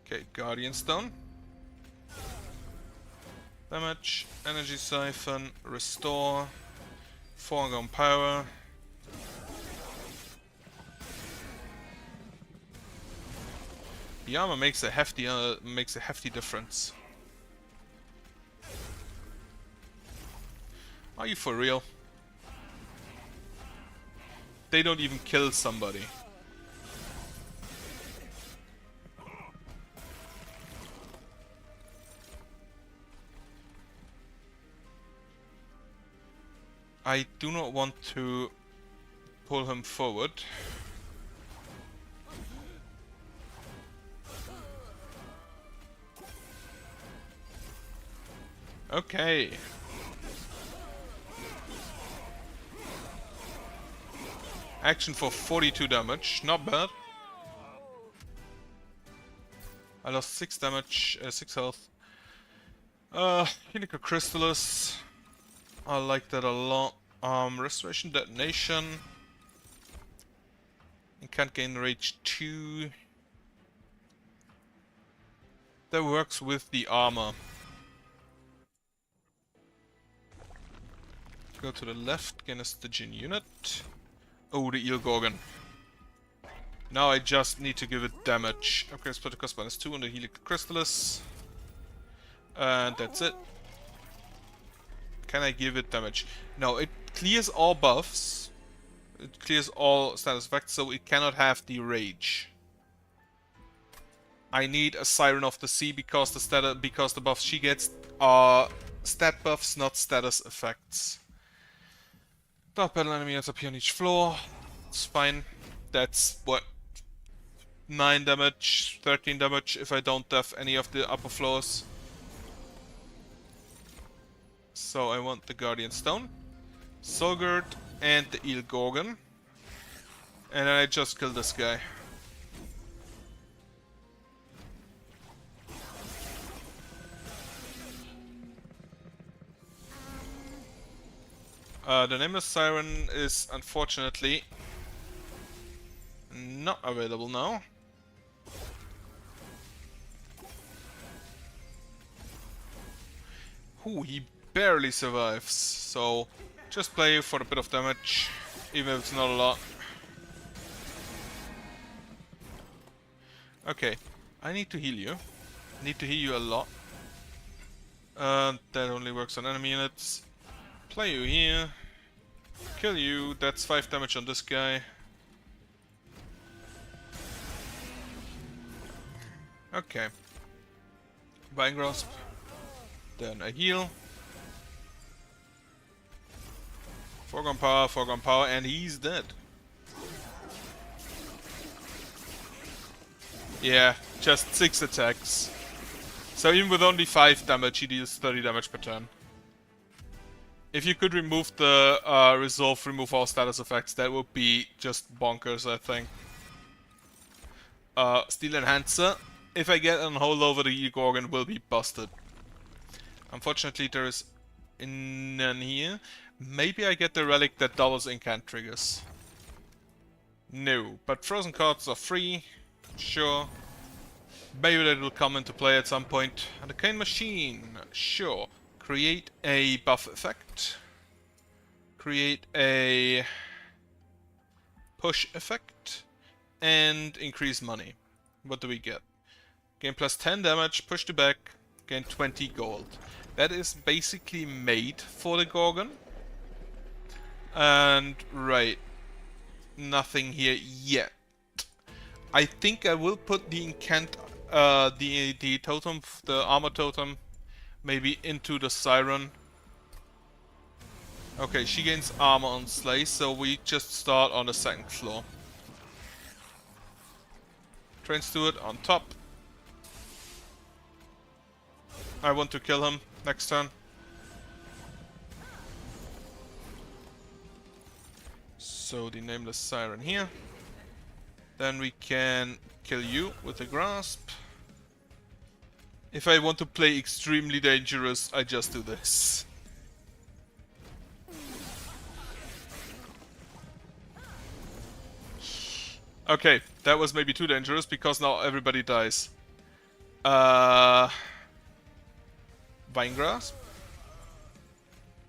Speaker 1: Okay, Guardian Stone. Damage, Energy Siphon, Restore, Foregone Power. The armor makes a hefty difference. Are you for real? They don't even kill somebody. I do not want to pull him forward. Okay. Action for 42 damage, not bad. I lost 6 damage, 6 health. Helical Crystallis. I like that a lot. Restoration Detonation. You can't gain rage 2. That works with the armor. Go to the left, gain a Stygian unit. Oh, the Eel Gorgon. Now I just need to give it damage. Okay, split the cost -2 on the Helical Crystallis. And that's it. Can I give it damage? No, it clears all buffs. It clears all status effects, so it cannot have the rage. I need a Siren of the Sea because the buffs she gets are stat buffs, not status effects. Dark battle enemy units appear on each floor. It's fine. That's what, 9 damage, 13 damage if I don't have any of the upper floors. So I want the Guardian Stone, Sorghert, and the Eel Gorgon. And then I just kill this guy. The Nameless Siren is unfortunately not available now. Ooh, he barely survives, so just play for a bit of damage, even if it's not a lot. Okay, I need to heal you. I need to heal you a lot. That only works on enemy units. Play you here. Kill you. That's 5 damage on this guy. Okay. Vine Grasp. Then a heal. Foregone power, and he's dead. Yeah, just 6 attacks. So even with only 5 damage, he deals 30 damage per turn. If you could remove the remove all status effects, that would be just bonkers, I think. Steel Enhancer. If I get an holdover, the Eel Gorgon will be busted. Unfortunately, there is none here. Maybe I get the relic that doubles incant triggers. No, but frozen cards are free. Sure. Maybe that will come into play at some point. And the Cane Machine. Sure. Create a buff effect. Create a push effect. And increase money. What do we get? Gain plus 10 damage, push to back, gain 20 gold. That is basically made for the Gorgon. And right, nothing here yet. I think I will put the the totem, the armor totem, maybe into the Siren. Okay, she gains armor on Slay, so we just start on the second floor. Train Steward on top. I want to kill him next turn. So the Nameless Siren here. Then we can kill you with the Grasp. If I want to play extremely dangerous, I just do this. Okay, that was maybe too dangerous because now everybody dies. Vine Grasp?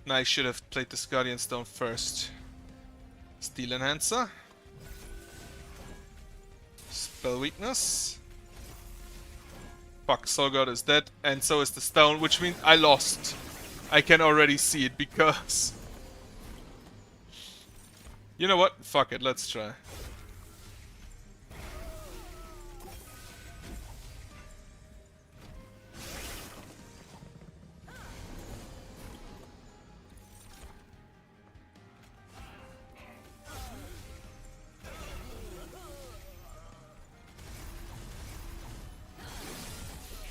Speaker 1: No, I should have played this Guardian Stone first. Steel Enhancer. Spell Weakness. Fuck, Solgod is dead, and so is the stone, which means I lost. I can already see it because... You know what? Fuck it, let's try.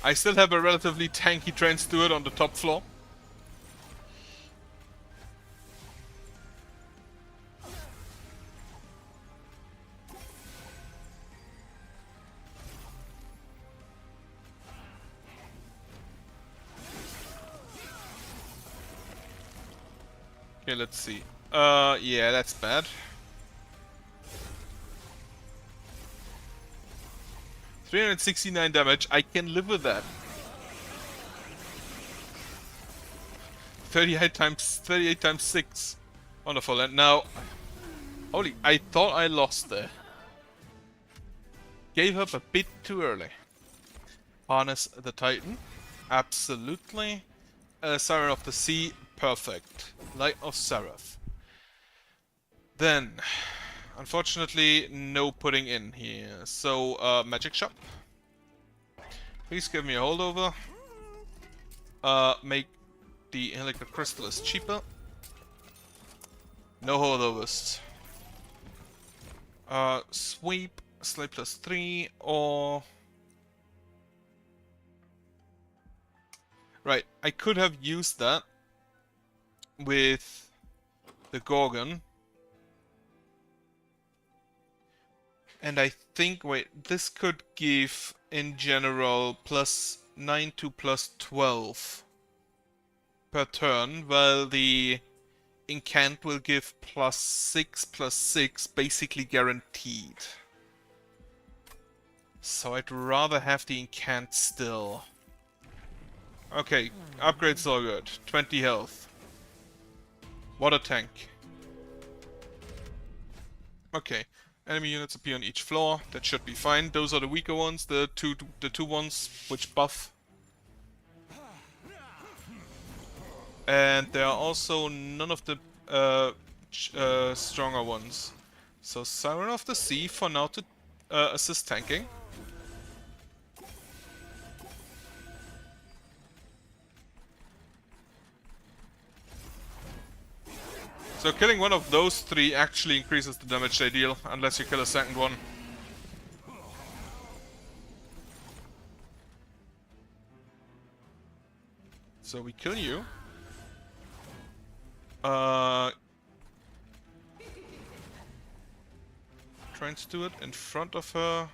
Speaker 1: I still have a relatively tanky Train Steward on the top floor. Okay, let's see. Yeah, that's bad. 369 damage, I can live with that. 38 times 6. Wonderful, and now... Holy, I thought I lost there. Gave up a bit too early. Harness the Titan. Absolutely. Siren of the Sea, perfect. Light of Seraph. Then... Unfortunately, no putting in here. So, Magic Shop. Please give me a holdover. Make the Helical Crystallis cheaper. No holdovers. Sweep, Slay +3, or... Right, I could have used that with the Gorgon. And I think, wait, this could give, in general, +9 to +12 per turn, while the Incant will give +6/+6, basically guaranteed. So I'd rather have the Incant still. Okay, upgrade's all good. 20 health. Water tank. Okay. Enemy units appear on each floor. That should be fine. Those are the weaker ones, the two ones which buff. And there are also none of the stronger ones. So Siren of the Sea for now to assist tanking. So killing one of those three actually increases the damage they deal, unless you kill a second one. So we kill you. Train Steward in front of her.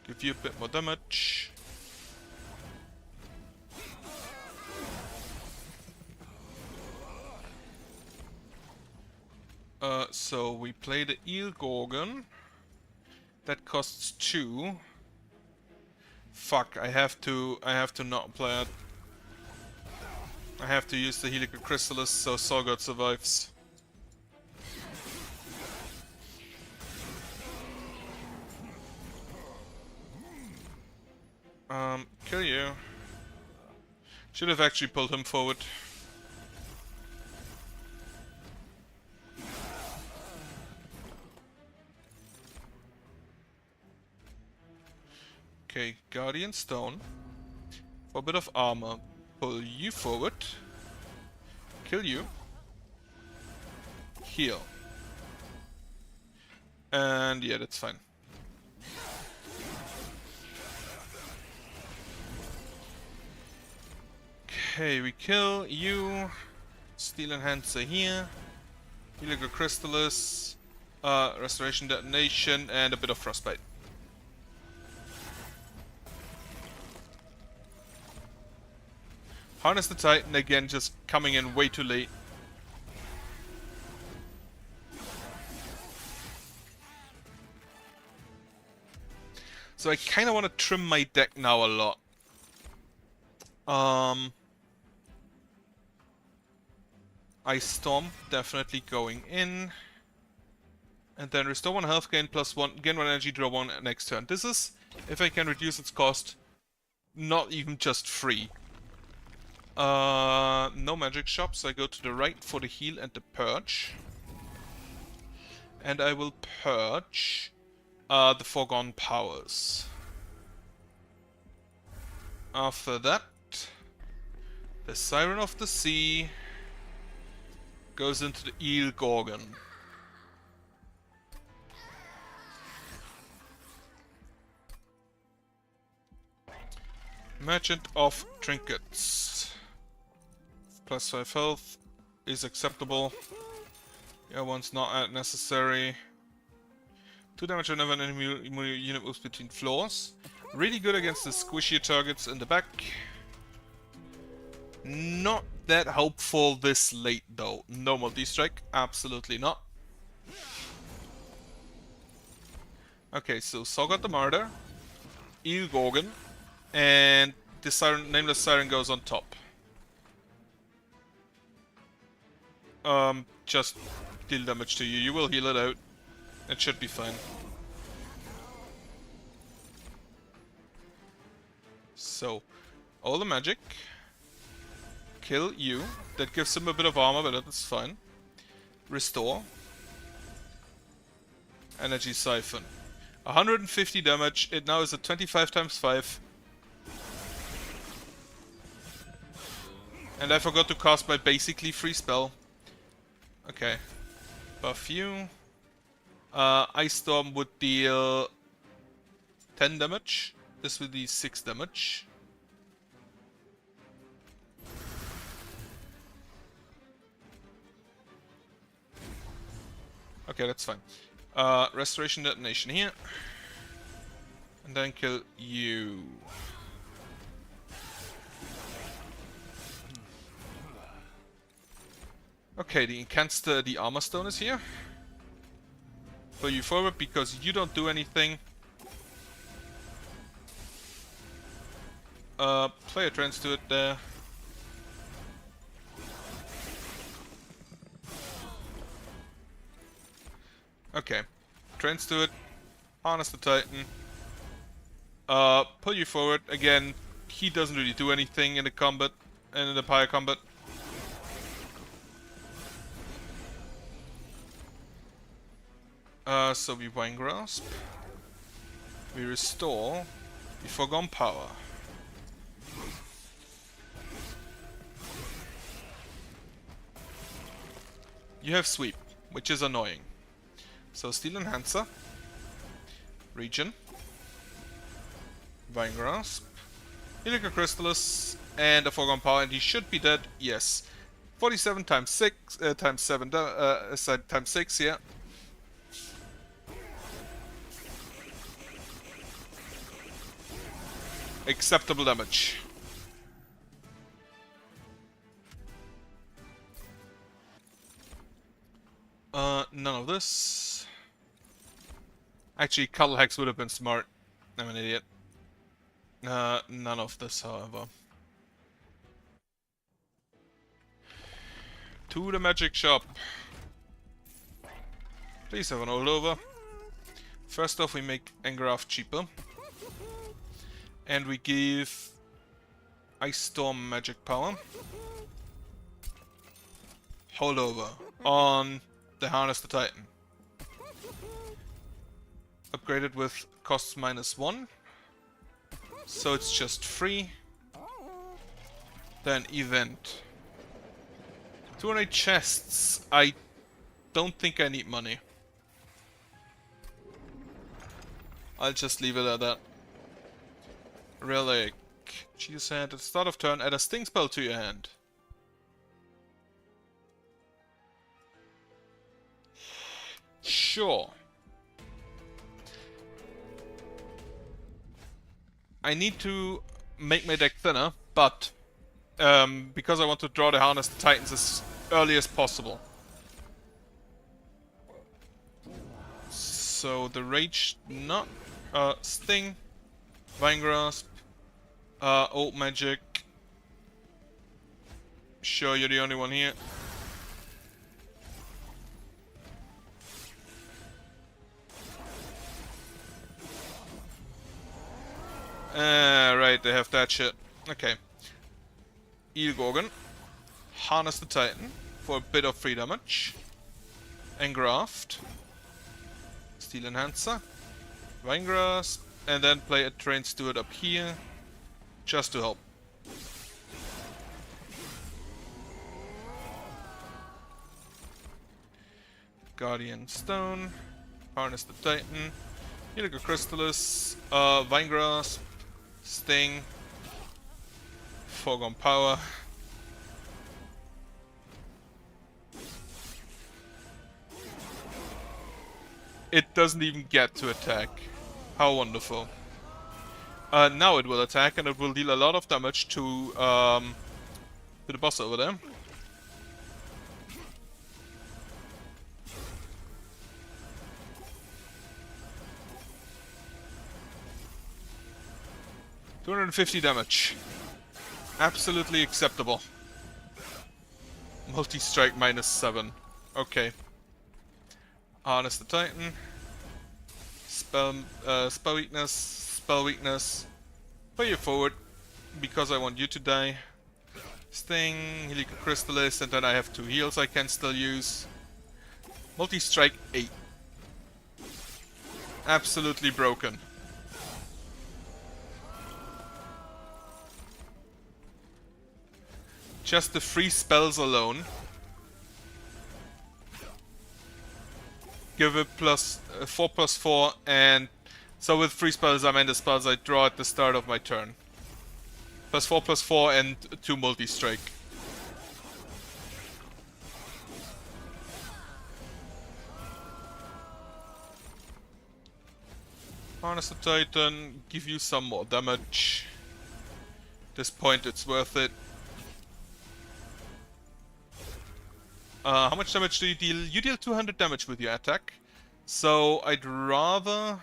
Speaker 1: Give you a bit more damage. So we play the Eel Gorgon. That costs 2. Fuck, I have to not play it. I have to use the Helical Crystallis so Sorgod survives. Kill you. Should have actually pulled him forward. Okay, Guardian Stone. For a bit of armor. Pull you forward. Kill you. Heal. And yeah, that's fine. Okay, we kill you. Steel Enhancer here. Helical Crystallis. Restoration Detonation, and a bit of Frostbite. Harness the Titan again, just coming in way too late. So I kind of want to trim my deck now a lot. Ice Storm definitely going in. And then restore 1 health, gain +1, gain 1 energy, draw 1 next turn. This is, if I can reduce its cost, not even just free. No magic shop, so I go to the right for the heal and the purge. And I will purge the Foregone Powers. After that, the Siren of the Sea goes into the Eel Gorgon. Merchant of Trinkets. +5 health is acceptable. Yeah, one's not necessary. 2 damage whenever an enemy unit moves between floors. Really good against the squishier targets in the back. Not that helpful this late though. No multi-strike, absolutely not. Okay, so Sorgot the Martyr, Eel Gorgon, and the Siren, Nameless Siren goes on top. Just deal damage to you. You will heal it out. It should be fine. So, all the magic. Kill you. That gives him a bit of armor, but that's fine. Restore. Energy Siphon. 150 damage. It now is a 25 times 5. And I forgot to cast my basically free spell. Okay. Buff you. Ice Storm would deal 10 damage. This would be 6 damage. Okay, that's fine. Restoration Detonation here. And then kill you. Okay, the Armor Stone is here. Pull you forward because you don't do anything. Play a trance to it there. Okay. Trance to it. Harness the Titan. Pull you forward. Again, he doesn't really do anything in the combat, and in the Pyre combat. So we Vine Grasp. We restore the Foregone Power. You have Sweep, which is annoying. So Steel Enhancer. Regen. Vine Grasp. Helical Crystallis. And a Foregone Power, and he should be dead. Yes. 47 times 6, times 7, times 6, yeah. Acceptable damage. None of this. Actually, Cuddle Hex would have been smart. I'm an idiot. None of this, however. To the magic shop. Please have an holdover. First off, we make Engraph cheaper. And we give Ice Storm magic power. Holdover on the Harness the Titan. Upgraded with costs -1. So it's just free. Then event. 200 chests. I don't think I need money. I'll just leave it at that. Relic. Choose hand. At the start of turn, add a sting spell to your hand. Sure. I need to make my deck thinner, but because I want to draw the Harness the Titans as early as possible. So the Rage, not Sting, Vine Grasp, Old Magic. Sure, you're the only one here. Right, they have that shit. Okay. Eel Gorgon. Harness the Titan for a bit of free damage. Engraft. Steel Enhancer. Vine Grasp. And then play a Train Steward up here. Just to help. Guardian Stone. Harness the Titan. Helical Crystallis. Vine Grasp. Sting. Foregone Power. It doesn't even get to attack. How wonderful. Now it will attack and it will deal a lot of damage to the boss over there. $250 damage. Absolutely acceptable. Multi-strike -7. Okay. Harness the Titan. Spell weakness. Play you forward because I want you to die. Sting, Helical Crystallis, and then I have 2 heals I can still use. Multi-strike 8. Absolutely broken. Just the free spells alone give it +4/+4, and so with free spells I mean the spells I draw at the start of my turn. +4/+4 and 2 multi-strike. Harness the Titan, give you some more damage. At this point it's worth it. How much damage do you deal? You deal 200 damage with your attack. So I'd rather...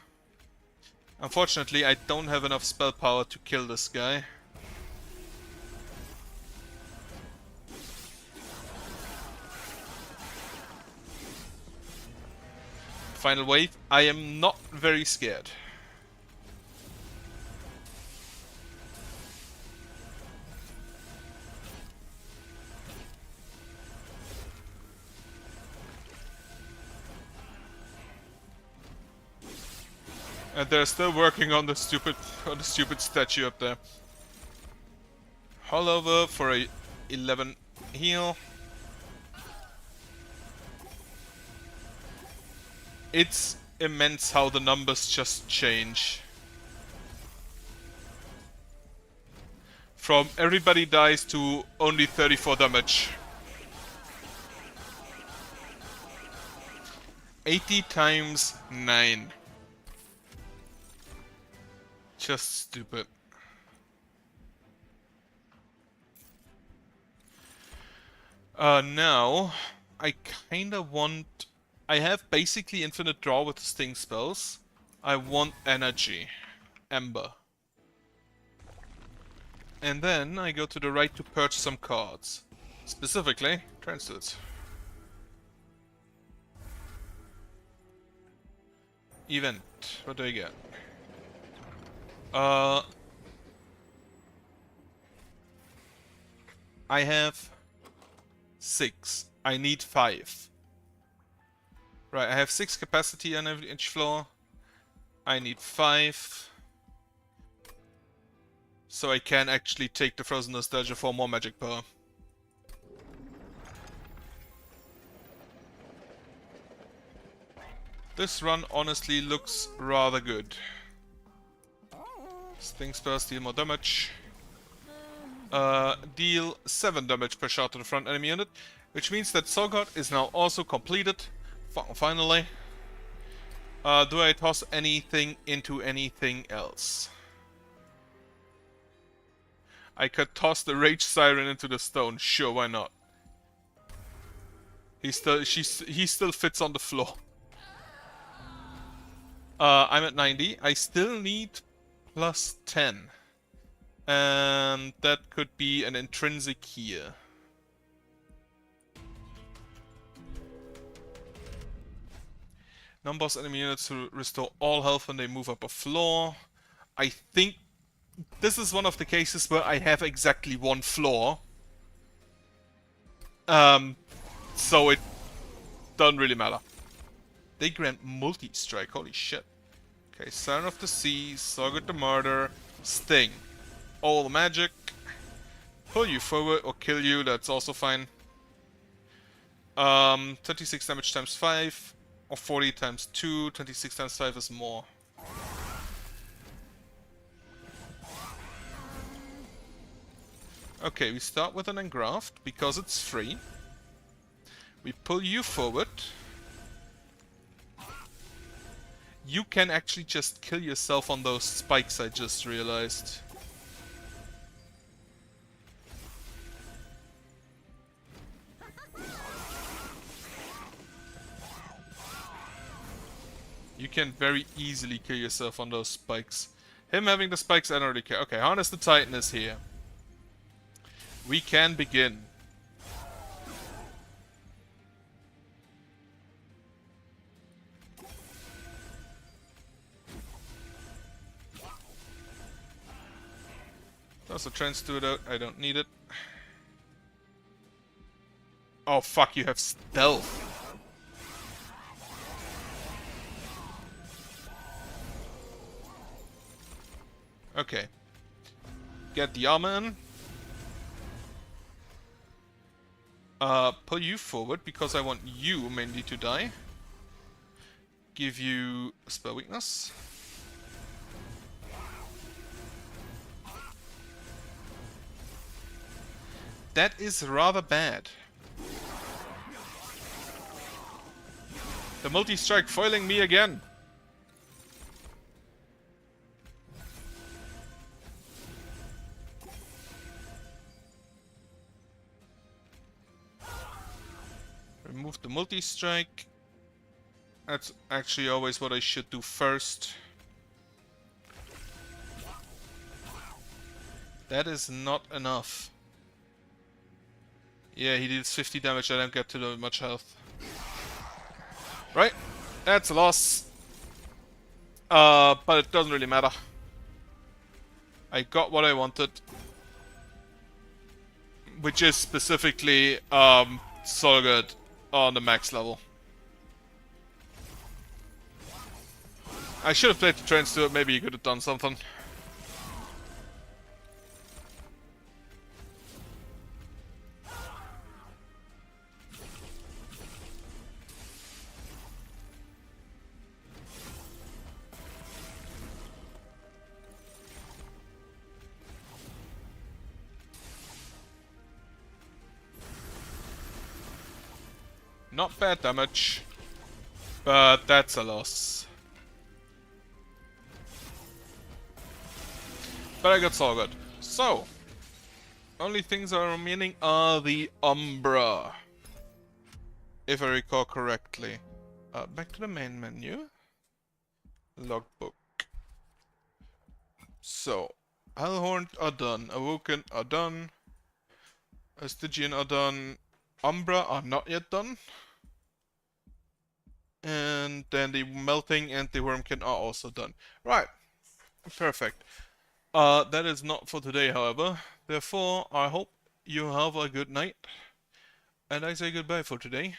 Speaker 1: Unfortunately, I don't have enough spell power to kill this guy. Final wave. I am not very scared. And they're still working on the stupid statue up there. Hull over for a 11 heal. It's immense how the numbers just change. From everybody dies to only 34 damage. 80 times 9. Just stupid. Now, I kinda want... I have basically infinite draw with Sting spells. I want energy. Ember. And then I go to the right to purchase some cards. Specifically, Translate. Event. What do I get? I have 6. I need 5. Right, I have 6 capacity on each floor. I need 5. so I can actually take the Frozen Nostalgia for more magic power. This run honestly looks rather good. Things first, deal more damage. Deal 7 damage per shot to the front enemy unit, which means that Sorgard is now also completed. Finally. Do I toss anything into anything else? I could toss the Rage Siren into the stone. Sure, why not? He still fits on the floor. I'm at 90. I still need plus 10. And that could be an intrinsic here. Non-boss enemy units to restore all health when they move up a floor. I think this is one of the cases where I have exactly one floor. So it doesn't really matter. They grant multi-strike, holy shit. Okay, Siren of the Sea, Sorgard the Martyr, Sting. All magic. Pull you forward or kill you, that's also fine. 26 damage times 5. Or 40 times 2, 26 times 5 is more. Okay, we start with an engraft, because it's free. We pull you forward. You can actually just kill yourself on those spikes, I just realized. You can very easily kill yourself on those spikes. Him having the spikes, I don't really care. Okay, Harness the Titan is here. We can begin. Toss a Trance to it out. I don't need it. Oh fuck, you have stealth. Okay. Get the armor in. Pull you forward because I want you mainly to die. Give you spell weakness. That is rather bad. The multi-strike foiling me again. Remove the multi-strike. That's actually always what I should do first. That is not enough. Yeah, he deals 50 damage, I don't get to much health. Right, that's a loss. But it doesn't really matter. I got what I wanted. Which is specifically, Sorgard on the max level. I should have played the Trance to it, maybe you could have done something. Not bad damage, but that's a loss. But I got Sorgard. So, only things that are remaining are the Umbra. If I recall correctly. Back to the main menu. Logbook. So, Hellhorned are done. Awoken are done. Stygian are done. Umbra are not yet done. And then the Melting and the Wormkin are also done. Right. Perfect. That is not for today, however. Therefore, I hope you have a good night. And I say goodbye for today.